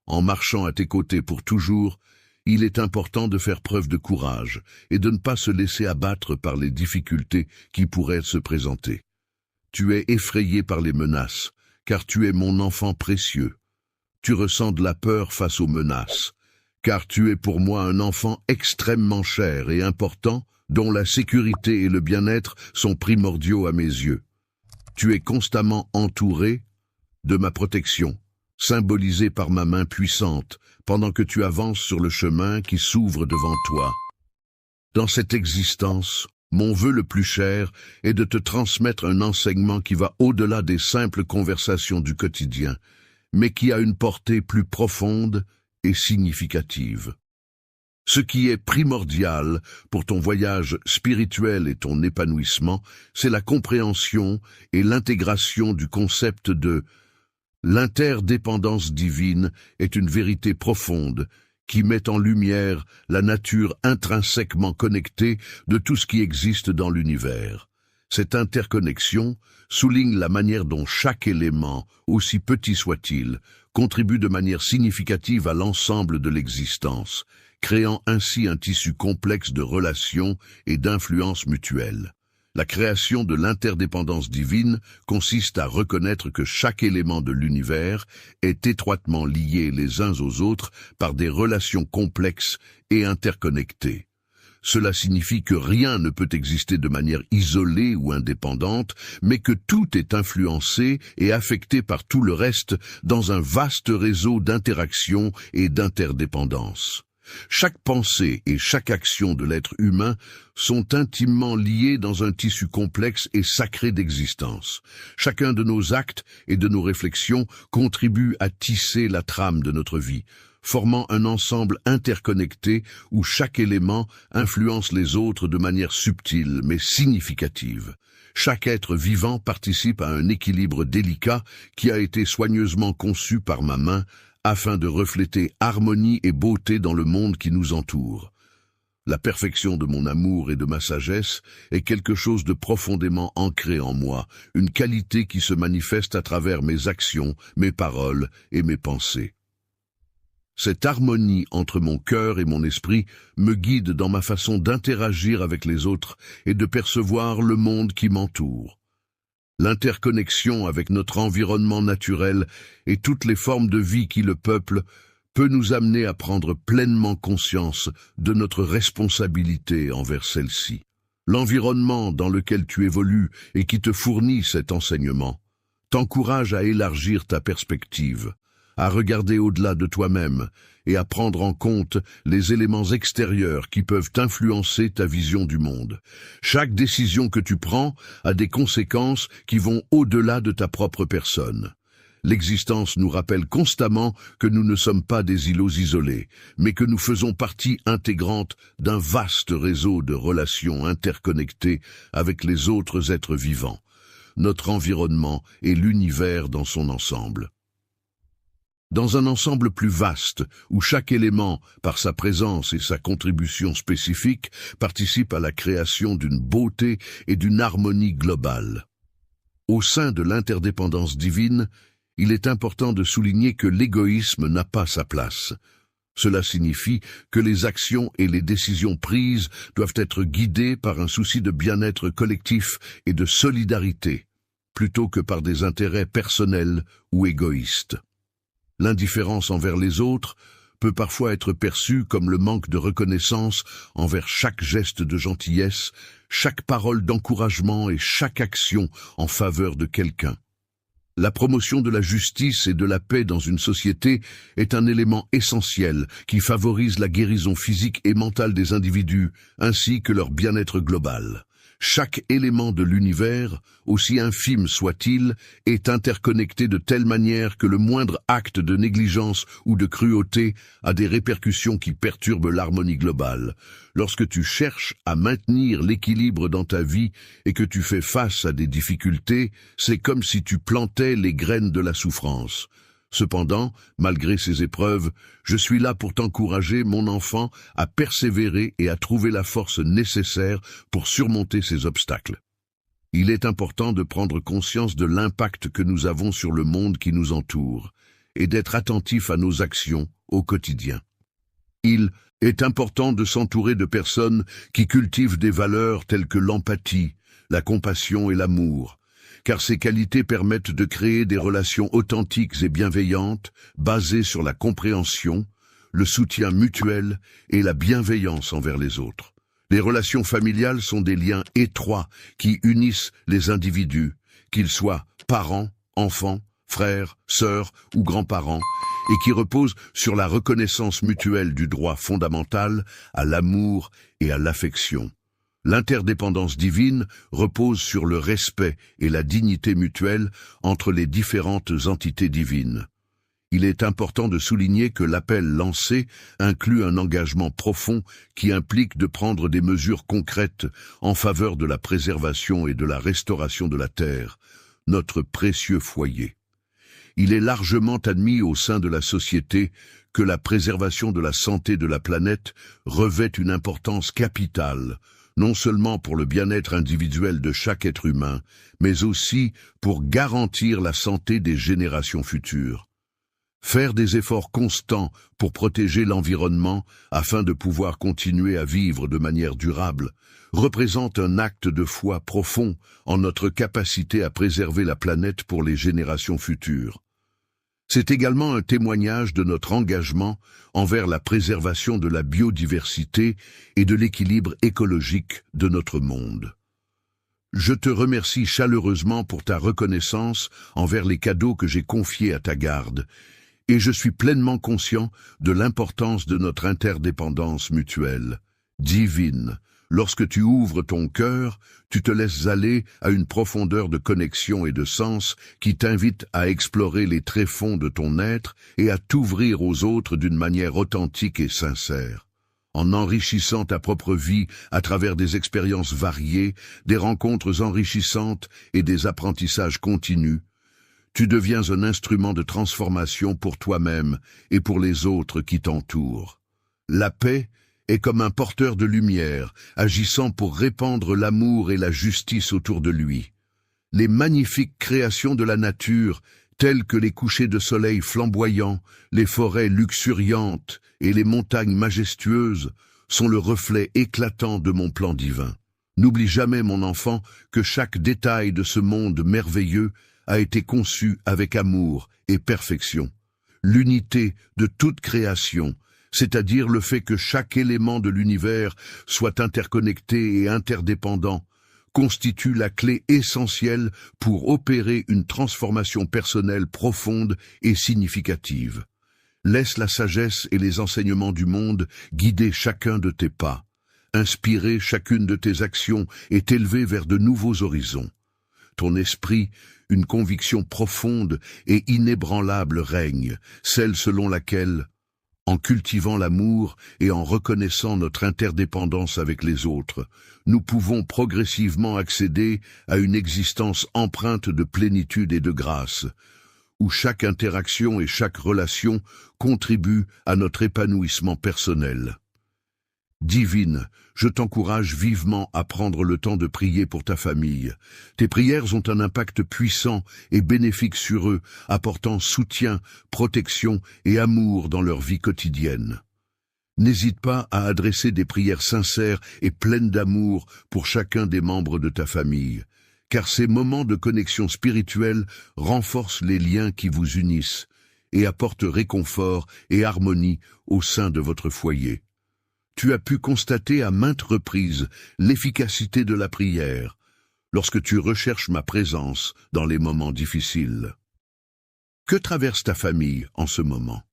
En marchant à tes côtés pour toujours, il est important de faire preuve de courage et de ne pas se laisser abattre par les difficultés qui pourraient se présenter. Tu es effrayé par les menaces, car tu es mon enfant précieux. Tu ressens de la peur face aux menaces, car tu es pour moi un enfant extrêmement cher et important, dont la sécurité et le bien-être sont primordiaux à mes yeux. Tu es constamment entouré de ma protection, symbolisée par ma main puissante, pendant que tu avances sur le chemin qui s'ouvre devant toi. Dans cette existence, mon vœu le plus cher est de te transmettre un enseignement qui va au-delà des simples conversations du quotidien, mais qui a une portée plus profonde et significative. Ce qui est primordial pour ton voyage spirituel et ton épanouissement, c'est la compréhension et l'intégration du concept de L'interdépendance divine est une vérité profonde qui met en lumière la nature intrinsèquement connectée de tout ce qui existe dans l'univers. Cette interconnexion souligne la manière dont chaque élément, aussi petit soit-il, contribue de manière significative à l'ensemble de l'existence, créant ainsi un tissu complexe de relations et d'influences mutuelles. La création de l'interdépendance divine consiste à reconnaître que chaque élément de l'univers est étroitement lié les uns aux autres par des relations complexes et interconnectées. Cela signifie que rien ne peut exister de manière isolée ou indépendante, mais que tout est influencé et affecté par tout le reste dans un vaste réseau d'interactions et d'interdépendance. Chaque pensée et chaque action de l'être humain sont intimement liées dans un tissu complexe et sacré d'existence. Chacun de nos actes et de nos réflexions contribue à tisser la trame de notre vie, formant un ensemble interconnecté où chaque élément influence les autres de manière subtile mais significative. Chaque être vivant participe à un équilibre délicat qui a été soigneusement conçu par ma main afin de refléter harmonie et beauté dans le monde qui nous entoure. La perfection de mon amour et de ma sagesse est quelque chose de profondément ancré en moi, une qualité qui se manifeste à travers mes actions, mes paroles et mes pensées. Cette harmonie entre mon cœur et mon esprit me guide dans ma façon d'interagir avec les autres et de percevoir le monde qui m'entoure. L'interconnexion avec notre environnement naturel et toutes les formes de vie qui le peuplent peut nous amener à prendre pleinement conscience de notre responsabilité envers celle-ci. L'environnement dans lequel tu évolues et qui te fournit cet enseignement t'encourage à élargir ta perspective, à regarder au-delà de toi-même et à prendre en compte les éléments extérieurs qui peuvent influencer ta vision du monde. Chaque décision que tu prends a des conséquences qui vont au-delà de ta propre personne. L'existence nous rappelle constamment que nous ne sommes pas des îlots isolés, mais que nous faisons partie intégrante d'un vaste réseau de relations interconnectées avec les autres êtres vivants, notre environnement et l'univers dans son ensemble. Dans un ensemble plus vaste, où chaque élément, par sa présence et sa contribution spécifique, participe à la création d'une beauté et d'une harmonie globale. Au sein de l'interdépendance divine, il est important de souligner que l'égoïsme n'a pas sa place. Cela signifie que les actions et les décisions prises doivent être guidées par un souci de bien-être collectif et de solidarité, plutôt que par des intérêts personnels ou égoïstes. L'indifférence envers les autres peut parfois être perçue comme le manque de reconnaissance envers chaque geste de gentillesse, chaque parole d'encouragement et chaque action en faveur de quelqu'un. La promotion de la justice et de la paix dans une société est un élément essentiel qui favorise la guérison physique et mentale des individus, ainsi que leur bien-être global. Chaque élément de l'univers, aussi infime soit-il, est interconnecté de telle manière que le moindre acte de négligence ou de cruauté a des répercussions qui perturbent l'harmonie globale. Lorsque tu cherches à maintenir l'équilibre dans ta vie et que tu fais face à des difficultés, c'est comme si tu plantais les graines de la souffrance. Cependant, malgré ces épreuves, je suis là pour t'encourager, mon enfant, à persévérer et à trouver la force nécessaire pour surmonter ces obstacles. Il est important de prendre conscience de l'impact que nous avons sur le monde qui nous entoure et d'être attentif à nos actions au quotidien. Il est important de s'entourer de personnes qui cultivent des valeurs telles que l'empathie, la compassion et l'amour, car ces qualités permettent de créer des relations authentiques et bienveillantes, basées sur la compréhension, le soutien mutuel et la bienveillance envers les autres. Les relations familiales sont des liens étroits qui unissent les individus, qu'ils soient parents, enfants, frères, sœurs ou grands-parents, et qui reposent sur la reconnaissance mutuelle du droit fondamental à l'amour et à l'affection. L'interdépendance divine repose sur le respect et la dignité mutuelle entre les différentes entités divines. Il est important de souligner que l'appel lancé inclut un engagement profond qui implique de prendre des mesures concrètes en faveur de la préservation et de la restauration de la Terre, notre précieux foyer. Il est largement admis au sein de la société que la préservation de la santé de la planète revêt une importance capitale, non seulement pour le bien-être individuel de chaque être humain, mais aussi pour garantir la santé des générations futures. Faire des efforts constants pour protéger l'environnement afin de pouvoir continuer à vivre de manière durable représente un acte de foi profond en notre capacité à préserver la planète pour les générations futures. C'est également un témoignage de notre engagement envers la préservation de la biodiversité et de l'équilibre écologique de notre monde. Je te remercie chaleureusement pour ta reconnaissance envers les cadeaux que j'ai confiés à ta garde, et je suis pleinement conscient de l'importance de notre interdépendance mutuelle. Divine, lorsque tu ouvres ton cœur, tu te laisses aller à une profondeur de connexion et de sens qui t'invite à explorer les tréfonds de ton être et à t'ouvrir aux autres d'une manière authentique et sincère. En enrichissant ta propre vie à travers des expériences variées, des rencontres enrichissantes et des apprentissages continus, tu deviens un instrument de transformation pour toi-même et pour les autres qui t'entourent. La paix est comme un porteur de lumière, agissant pour répandre l'amour et la justice autour de lui. Les magnifiques créations de la nature, telles que les couchers de soleil flamboyants, les forêts luxuriantes et les montagnes majestueuses, sont le reflet éclatant de mon plan divin. N'oublie jamais, mon enfant, que chaque détail de ce monde merveilleux a été conçu avec amour et perfection. L'unité de toute création, c'est-à-dire le fait que chaque élément de l'univers soit interconnecté et interdépendant, constitue la clé essentielle pour opérer une transformation personnelle profonde et significative. Laisse la sagesse et les enseignements du monde guider chacun de tes pas, inspirer chacune de tes actions et t'élever vers de nouveaux horizons. Ton esprit, une conviction profonde et inébranlable règne, celle selon laquelle, en cultivant l'amour et en reconnaissant notre interdépendance avec les autres, nous pouvons progressivement accéder à une existence empreinte de plénitude et de grâce, où chaque interaction et chaque relation contribuent à notre épanouissement personnel. Divine, je t'encourage vivement à prendre le temps de prier pour ta famille. Tes prières ont un impact puissant et bénéfique sur eux, apportant soutien, protection et amour dans leur vie quotidienne. N'hésite pas à adresser des prières sincères et pleines d'amour pour chacun des membres de ta famille, car ces moments de connexion spirituelle renforcent les liens qui vous unissent et apportent réconfort et harmonie au sein de votre foyer. Tu as pu constater à maintes reprises l'efficacité de la prière lorsque tu recherches ma présence dans les moments difficiles. Que traverse ta famille en ce moment?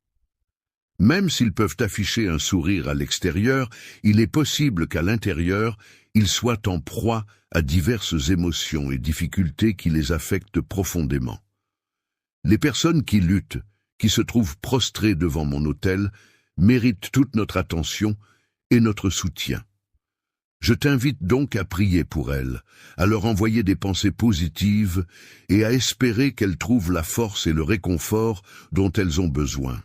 Même s'ils peuvent afficher un sourire à l'extérieur, il est possible qu'à l'intérieur, ils soient en proie à diverses émotions et difficultés qui les affectent profondément. Les personnes qui luttent, qui se trouvent prostrées devant mon autel, méritent toute notre attention et notre soutien. Je t'invite donc à prier pour elles, à leur envoyer des pensées positives et à espérer qu'elles trouvent la force et le réconfort dont elles ont besoin.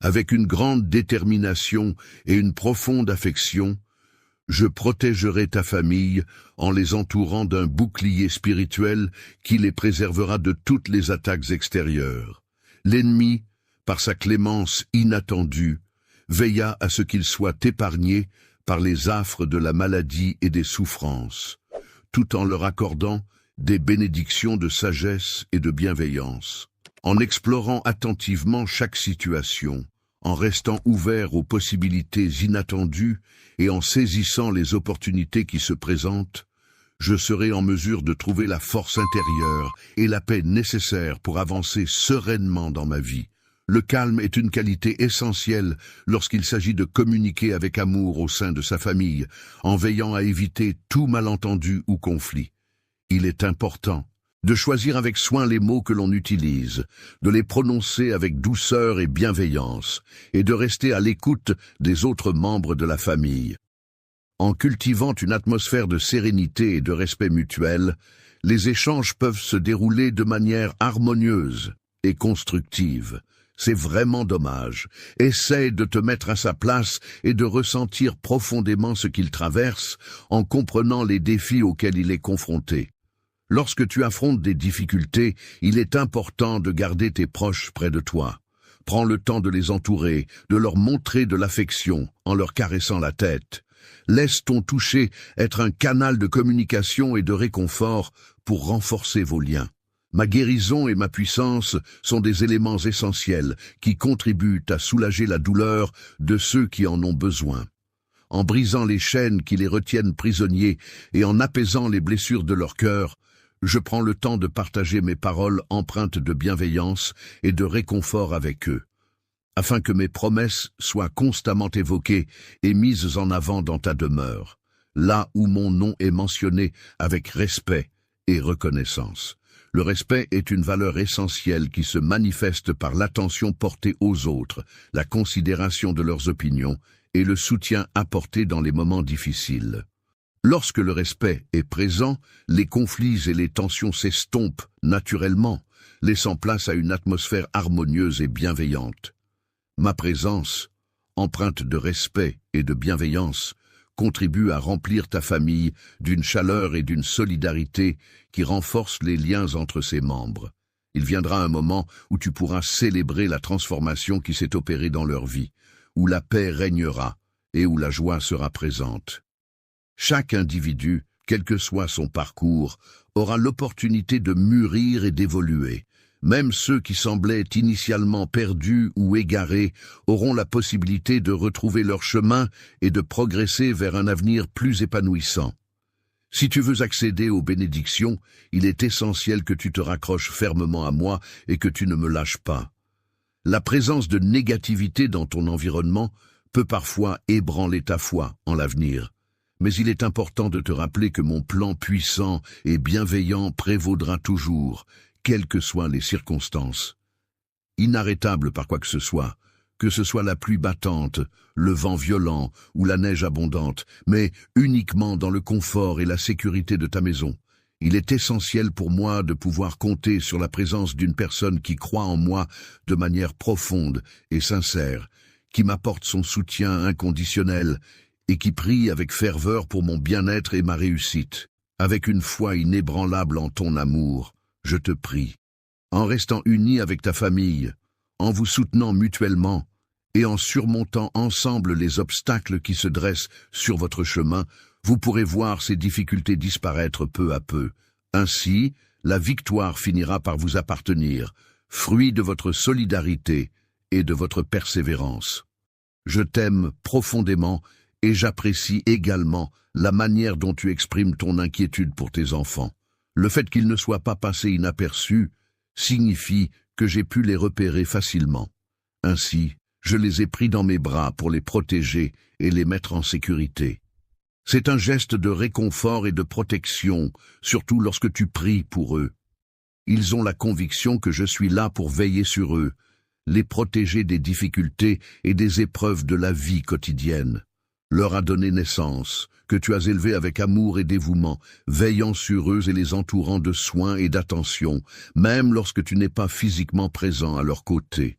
Avec une grande détermination et une profonde affection, je protégerai ta famille en les entourant d'un bouclier spirituel qui les préservera de toutes les attaques extérieures. L'ennemi, par sa clémence inattendue, veilla à ce qu'ils soient épargnés par les affres de la maladie et des souffrances, tout en leur accordant des bénédictions de sagesse et de bienveillance. En explorant attentivement chaque situation, en restant ouvert aux possibilités inattendues et en saisissant les opportunités qui se présentent, je serai en mesure de trouver la force intérieure et la paix nécessaires pour avancer sereinement dans ma vie. Le calme est une qualité essentielle lorsqu'il s'agit de communiquer avec amour au sein de sa famille, en veillant à éviter tout malentendu ou conflit. Il est important de choisir avec soin les mots que l'on utilise, de les prononcer avec douceur et bienveillance, et de rester à l'écoute des autres membres de la famille. En cultivant une atmosphère de sérénité et de respect mutuel, les échanges peuvent se dérouler de manière harmonieuse et constructive. C'est vraiment dommage. Essaie de te mettre à sa place et de ressentir profondément ce qu'il traverse en comprenant les défis auxquels il est confronté. Lorsque tu affrontes des difficultés, il est important de garder tes proches près de toi. Prends le temps de les entourer, de leur montrer de l'affection en leur caressant la tête. Laisse ton toucher être un canal de communication et de réconfort pour renforcer vos liens. Ma guérison et ma puissance sont des éléments essentiels qui contribuent à soulager la douleur de ceux qui en ont besoin. En brisant les chaînes qui les retiennent prisonniers et en apaisant les blessures de leur cœur, je prends le temps de partager mes paroles empreintes de bienveillance et de réconfort avec eux, afin que mes promesses soient constamment évoquées et mises en avant dans ta demeure, là où mon nom est mentionné avec respect et reconnaissance. Le respect est une valeur essentielle qui se manifeste par l'attention portée aux autres, la considération de leurs opinions et le soutien apporté dans les moments difficiles. Lorsque le respect est présent, les conflits et les tensions s'estompent naturellement, laissant place à une atmosphère harmonieuse et bienveillante. Ma présence, empreinte de respect et de bienveillance, contribue à remplir ta famille d'une chaleur et d'une solidarité qui renforcent les liens entre ses membres. Il viendra un moment où tu pourras célébrer la transformation qui s'est opérée dans leur vie, où la paix régnera et où la joie sera présente. Chaque individu, quel que soit son parcours, aura l'opportunité de mûrir et d'évoluer. Même ceux qui semblaient initialement perdus ou égarés auront la possibilité de retrouver leur chemin et de progresser vers un avenir plus épanouissant. Si tu veux accéder aux bénédictions, il est essentiel que tu te raccroches fermement à moi et que tu ne me lâches pas. La présence de négativité dans ton environnement peut parfois ébranler ta foi en l'avenir. Mais il est important de te rappeler que mon plan puissant et bienveillant prévaudra toujours, quelles que soient les circonstances. Inarrêtable par quoi que ce soit la pluie battante, le vent violent ou la neige abondante, mais uniquement dans le confort et la sécurité de ta maison. Il est essentiel pour moi de pouvoir compter sur la présence d'une personne qui croit en moi de manière profonde et sincère, qui m'apporte son soutien inconditionnel et qui prie avec ferveur pour mon bien-être et ma réussite. Avec une foi inébranlable en ton amour, je te prie, en restant unis avec ta famille, en vous soutenant mutuellement et en surmontant ensemble les obstacles qui se dressent sur votre chemin, vous pourrez voir ces difficultés disparaître peu à peu. Ainsi, la victoire finira par vous appartenir, fruit de votre solidarité et de votre persévérance. Je t'aime profondément et j'apprécie également la manière dont tu exprimes ton inquiétude pour tes enfants. Le fait qu'ils ne soient pas passés inaperçus signifie que j'ai pu les repérer facilement. Ainsi, je les ai pris dans mes bras pour les protéger et les mettre en sécurité. C'est un geste de réconfort et de protection, surtout lorsque tu pries pour eux. Ils ont la conviction que je suis là pour veiller sur eux, les protéger des difficultés et des épreuves de la vie quotidienne. Leur a donné naissance, que tu as élevé avec amour et dévouement, veillant sur eux et les entourant de soins et d'attention, même lorsque tu n'es pas physiquement présent à leur côté.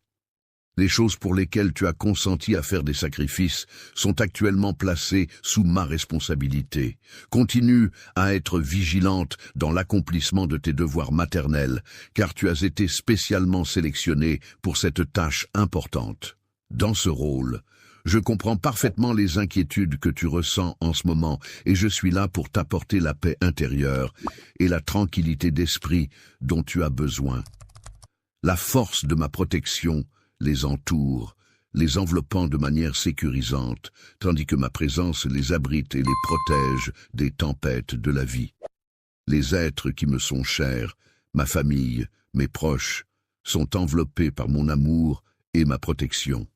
Les choses pour lesquelles tu as consenti à faire des sacrifices sont actuellement placées sous ma responsabilité. Continue à être vigilante dans l'accomplissement de tes devoirs maternels, car tu as été spécialement sélectionnée pour cette tâche importante. Dans ce rôle, je comprends parfaitement les inquiétudes que tu ressens en ce moment et je suis là pour t'apporter la paix intérieure et la tranquillité d'esprit dont tu as besoin. La force de ma protection les entoure, les enveloppant de manière sécurisante, tandis que ma présence les abrite et les protège des tempêtes de la vie. Les êtres qui me sont chers, ma famille, mes proches, sont enveloppés par mon amour et ma protection.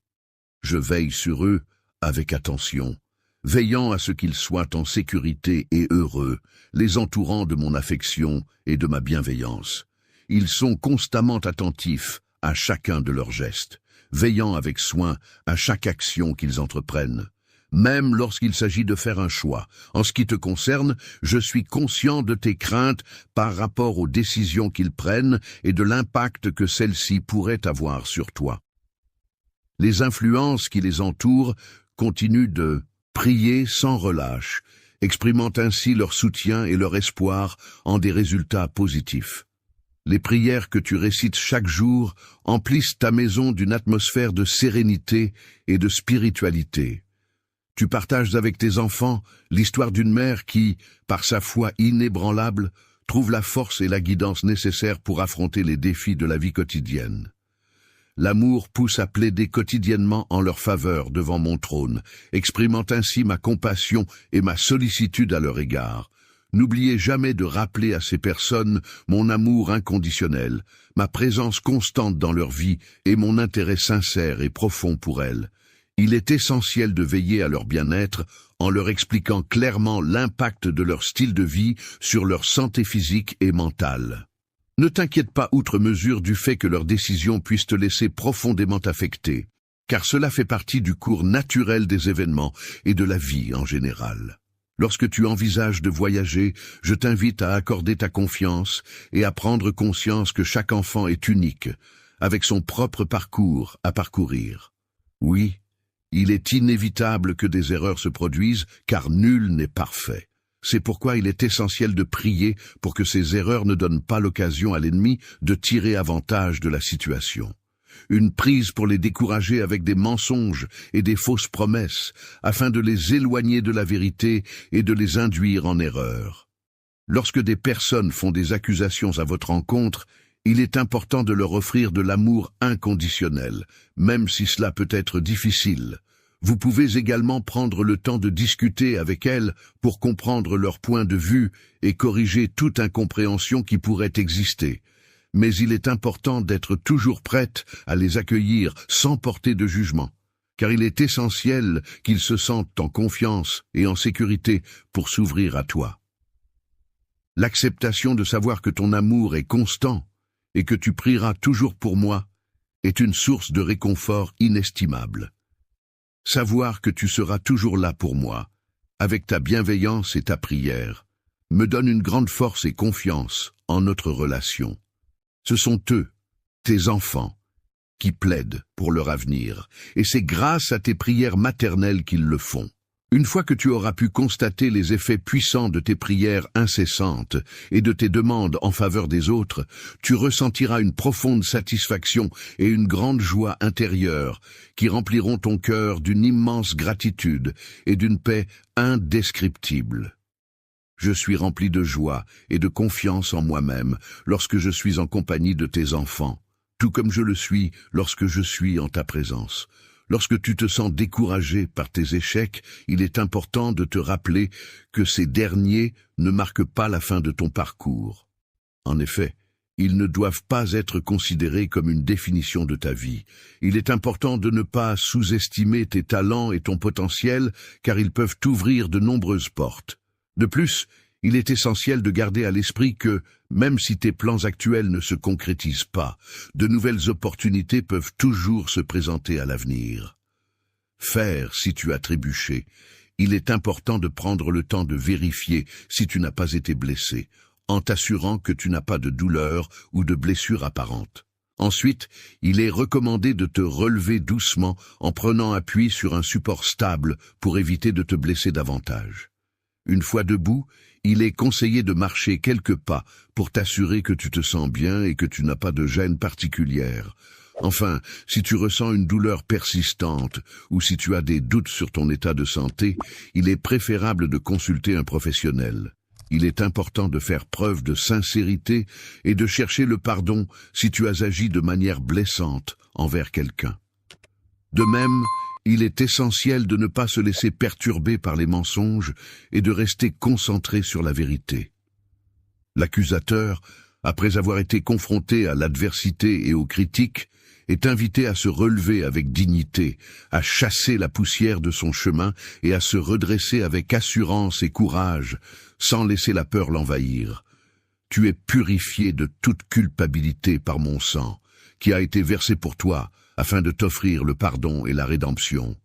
Je veille sur eux avec attention, veillant à ce qu'ils soient en sécurité et heureux, les entourant de mon affection et de ma bienveillance. Ils sont constamment attentifs à chacun de leurs gestes, veillant avec soin à chaque action qu'ils entreprennent. même lorsqu'il s'agit de faire un choix. En ce qui te concerne, je suis conscient de tes craintes par rapport aux décisions qu'ils prennent et de l'impact que celles-ci pourraient avoir sur toi. Les influences qui les entourent continuent de prier sans relâche, exprimant ainsi leur soutien et leur espoir en des résultats positifs. Les prières que tu récites chaque jour emplissent ta maison d'une atmosphère de sérénité et de spiritualité. Tu partages avec tes enfants l'histoire d'une mère qui, par sa foi inébranlable, trouve la force et la guidance nécessaires pour affronter les défis de la vie quotidienne. L'amour pousse à plaider quotidiennement en leur faveur devant mon trône, exprimant ainsi ma compassion et ma sollicitude à leur égard. N'oubliez jamais de rappeler à ces personnes mon amour inconditionnel, ma présence constante dans leur vie et mon intérêt sincère et profond pour elles. Il est essentiel de veiller à leur bien-être en leur expliquant clairement l'impact de leur style de vie sur leur santé physique et mentale. Ne t'inquiète pas outre mesure du fait que leurs décisions puissent te laisser profondément affecté, car cela fait partie du cours naturel des événements et de la vie en général. Lorsque tu envisages de voyager, je t'invite à accorder ta confiance et à prendre conscience que chaque enfant est unique, avec son propre parcours à parcourir. Oui, il est inévitable que des erreurs se produisent, car nul n'est parfait. C'est pourquoi il est essentiel de prier pour que ces erreurs ne donnent pas l'occasion à l'ennemi de tirer avantage de la situation. Une prise pour les décourager avec des mensonges et des fausses promesses, afin de les éloigner de la vérité et de les induire en erreur. Lorsque des personnes font des accusations à votre encontre, il est important de leur offrir de l'amour inconditionnel, même si cela peut être difficile. Vous pouvez également prendre le temps de discuter avec elles pour comprendre leur point de vue et corriger toute incompréhension qui pourrait exister. Mais il est important d'être toujours prête à les accueillir sans porter de jugement, car il est essentiel qu'ils se sentent en confiance et en sécurité pour s'ouvrir à toi. L'acceptation de savoir que ton amour est constant et que tu prieras toujours pour moi est une source de réconfort inestimable. Savoir que tu seras toujours là pour moi, avec ta bienveillance et ta prière, me donne une grande force et confiance en notre relation. Ce sont eux, tes enfants, qui plaident pour leur avenir, et c'est grâce à tes prières maternelles qu'ils le font. Une fois que tu auras pu constater les effets puissants de tes prières incessantes et de tes demandes en faveur des autres, tu ressentiras une profonde satisfaction et une grande joie intérieure qui rempliront ton cœur d'une immense gratitude et d'une paix indescriptible. Je suis rempli de joie et de confiance en moi-même lorsque je suis en compagnie de tes enfants, tout comme je le suis lorsque je suis en ta présence. Lorsque tu te sens découragé par tes échecs, il est important de te rappeler que ces derniers ne marquent pas la fin de ton parcours. En effet, ils ne doivent pas être considérés comme une définition de ta vie. Il est important de ne pas sous-estimer tes talents et ton potentiel, car ils peuvent t'ouvrir de nombreuses portes. De plus, il est essentiel de garder à l'esprit que, même si tes plans actuels ne se concrétisent pas, de nouvelles opportunités peuvent toujours se présenter à l'avenir. Faire si tu as trébuché. Il est important de prendre le temps de vérifier si tu n'as pas été blessé, en t'assurant que tu n'as pas de douleur ou de blessure apparente. Ensuite, il est recommandé de te relever doucement en prenant appui sur un support stable pour éviter de te blesser davantage. Une fois debout, il est conseillé de marcher quelques pas pour t'assurer que tu te sens bien et que tu n'as pas de gêne particulière. Enfin, si tu ressens une douleur persistante ou si tu as des doutes sur ton état de santé, il est préférable de consulter un professionnel. Il est important de faire preuve de sincérité et de chercher le pardon si tu as agi de manière blessante envers quelqu'un. De même, il est essentiel de ne pas se laisser perturber par les mensonges et de rester concentré sur la vérité. L'accusateur, après avoir été confronté à l'adversité et aux critiques, est invité à se relever avec dignité, à chasser la poussière de son chemin et à se redresser avec assurance et courage, sans laisser la peur l'envahir. Tu es purifié de toute culpabilité par mon sang, qui a été versé pour toi, afin de t'offrir le pardon et la rédemption.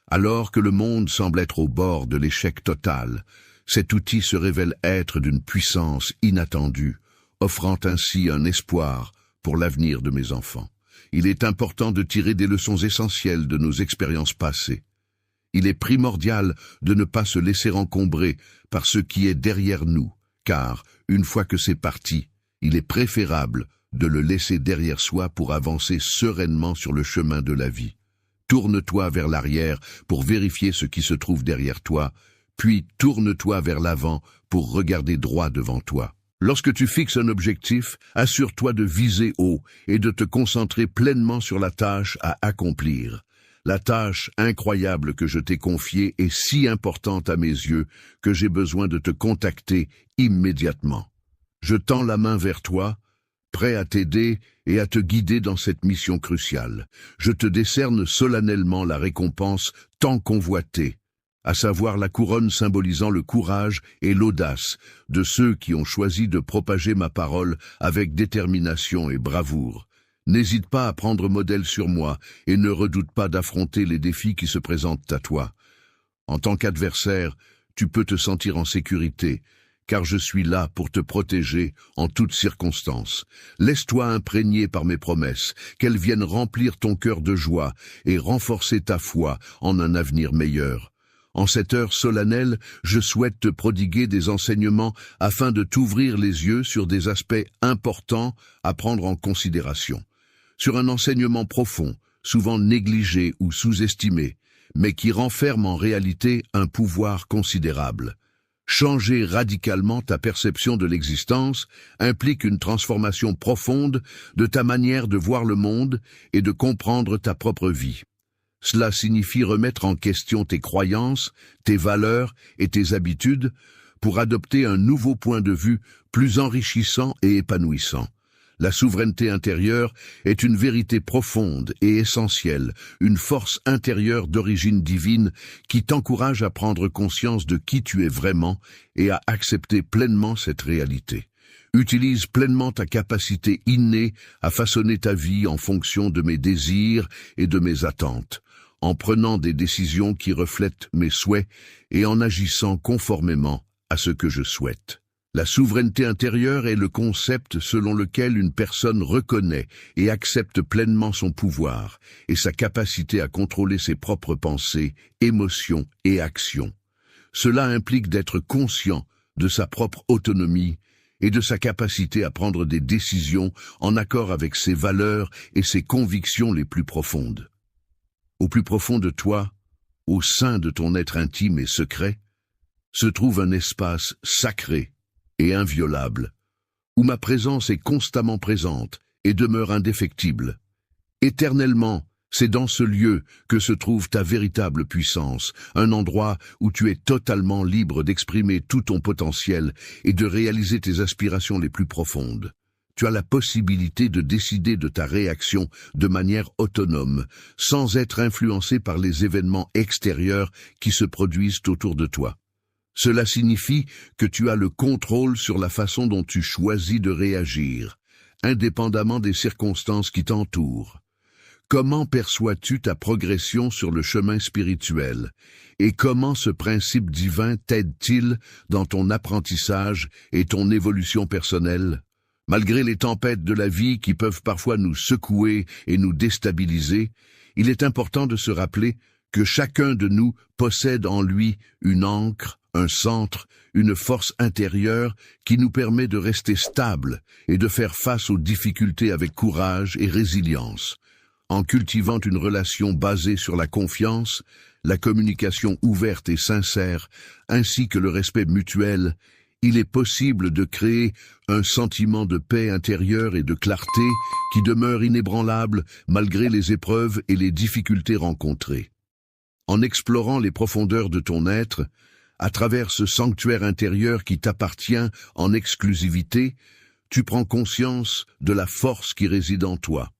Alors que le monde semble être au bord de l'échec total, cet outil se révèle être d'une puissance inattendue, offrant ainsi un espoir pour l'avenir de mes enfants. Il est important de tirer des leçons essentielles de nos expériences passées. Il est primordial de ne pas se laisser encombrer par ce qui est derrière nous, car, une fois que c'est parti, il est préférable de le laisser derrière soi pour avancer sereinement sur le chemin de la vie. Tourne-toi vers l'arrière pour vérifier ce qui se trouve derrière toi, puis tourne-toi vers l'avant pour regarder droit devant toi. Lorsque tu fixes un objectif, assure-toi de viser haut et de te concentrer pleinement sur la tâche à accomplir. La tâche incroyable que je t'ai confiée est si importante à mes yeux que j'ai besoin de te contacter immédiatement. Je tends la main vers toi, prêt à t'aider et à te guider dans cette mission cruciale. Je te décerne solennellement la récompense tant convoitée, à savoir la couronne symbolisant le courage et l'audace de ceux qui ont choisi de propager ma parole avec détermination et bravoure. N'hésite pas à prendre modèle sur moi et ne redoute pas d'affronter les défis qui se présentent à toi. En tant qu'adversaire, tu peux te sentir en sécurité, car je suis là pour te protéger en toutes circonstances. Laisse-toi imprégner par mes promesses, qu'elles viennent remplir ton cœur de joie et renforcer ta foi en un avenir meilleur. En cette heure solennelle, je souhaite te prodiguer des enseignements afin de t'ouvrir les yeux sur des aspects importants à prendre en considération. Sur un enseignement profond, souvent négligé ou sous-estimé, mais qui renferme en réalité un pouvoir considérable. Changer radicalement ta perception de l'existence implique une transformation profonde de ta manière de voir le monde et de comprendre ta propre vie. Cela signifie remettre en question tes croyances, tes valeurs et tes habitudes pour adopter un nouveau point de vue plus enrichissant et épanouissant. La souveraineté intérieure est une vérité profonde et essentielle, une force intérieure d'origine divine qui t'encourage à prendre conscience de qui tu es vraiment et à accepter pleinement cette réalité. Utilise pleinement ta capacité innée à façonner ta vie en fonction de mes désirs et de mes attentes, en prenant des décisions qui reflètent mes souhaits et en agissant conformément à ce que je souhaite. La souveraineté intérieure est le concept selon lequel une personne reconnaît et accepte pleinement son pouvoir et sa capacité à contrôler ses propres pensées, émotions et actions. Cela implique d'être conscient de sa propre autonomie et de sa capacité à prendre des décisions en accord avec ses valeurs et ses convictions les plus profondes. Au plus profond de toi, au sein de ton être intime et secret, se trouve un espace sacré et inviolable, où ma présence est constamment présente et demeure indéfectible. Éternellement, c'est dans ce lieu que se trouve ta véritable puissance, un endroit où tu es totalement libre d'exprimer tout ton potentiel et de réaliser tes aspirations les plus profondes. Tu as la possibilité de décider de ta réaction de manière autonome, sans être influencé par les événements extérieurs qui se produisent autour de toi. Cela signifie que tu as le contrôle sur la façon dont tu choisis de réagir, indépendamment des circonstances qui t'entourent. Comment perçois-tu ta progression sur le chemin spirituel et comment ce principe divin t'aide-t-il dans ton apprentissage et ton évolution personnelle? Malgré les tempêtes de la vie qui peuvent parfois nous secouer et nous déstabiliser, il est important de se rappeler que chacun de nous possède en lui une ancre, un centre, une force intérieure qui nous permet de rester stable et de faire face aux difficultés avec courage et résilience. En cultivant une relation basée sur la confiance, la communication ouverte et sincère, ainsi que le respect mutuel, il est possible de créer un sentiment de paix intérieure et de clarté qui demeure inébranlable malgré les épreuves et les difficultés rencontrées. En explorant les profondeurs de ton être, à travers ce sanctuaire intérieur qui t'appartient en exclusivité, tu prends conscience de la force qui réside en toi.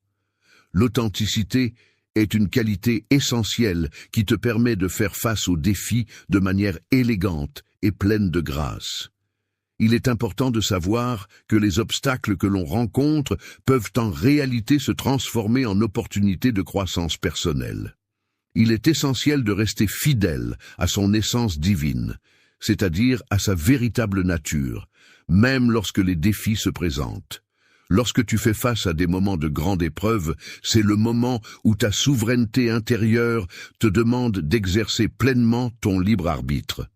L'authenticité est une qualité essentielle qui te permet de faire face aux défis de manière élégante et pleine de grâce. Il est important de savoir que les obstacles que l'on rencontre peuvent en réalité se transformer en opportunités de croissance personnelle. Il est essentiel de rester fidèle à son essence divine, c'est-à-dire à sa véritable nature, même lorsque les défis se présentent. Lorsque tu fais face à des moments de grande épreuve, c'est le moment où ta souveraineté intérieure te demande d'exercer pleinement ton libre arbitre.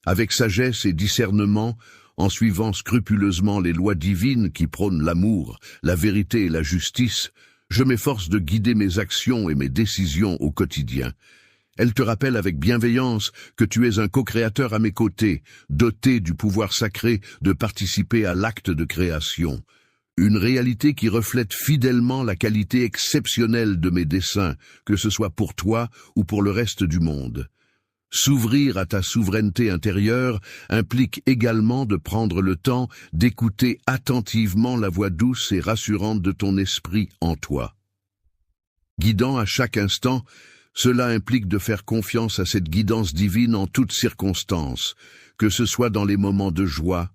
Avec sagesse et discernement, en suivant scrupuleusement les lois divines qui prônent l'amour, la vérité et la justice, je m'efforce de guider mes actions et mes décisions au quotidien. Elle te rappelle avec bienveillance que tu es un co-créateur à mes côtés, doté du pouvoir sacré de participer à l'acte de création. Une réalité qui reflète fidèlement la qualité exceptionnelle de mes desseins, que ce soit pour toi ou pour le reste du monde. S'ouvrir à ta souveraineté intérieure implique également de prendre le temps d'écouter attentivement la voix douce et rassurante de ton esprit en toi. Guidant à chaque instant, cela implique de faire confiance à cette guidance divine en toutes circonstances, que ce soit dans les moments de joie,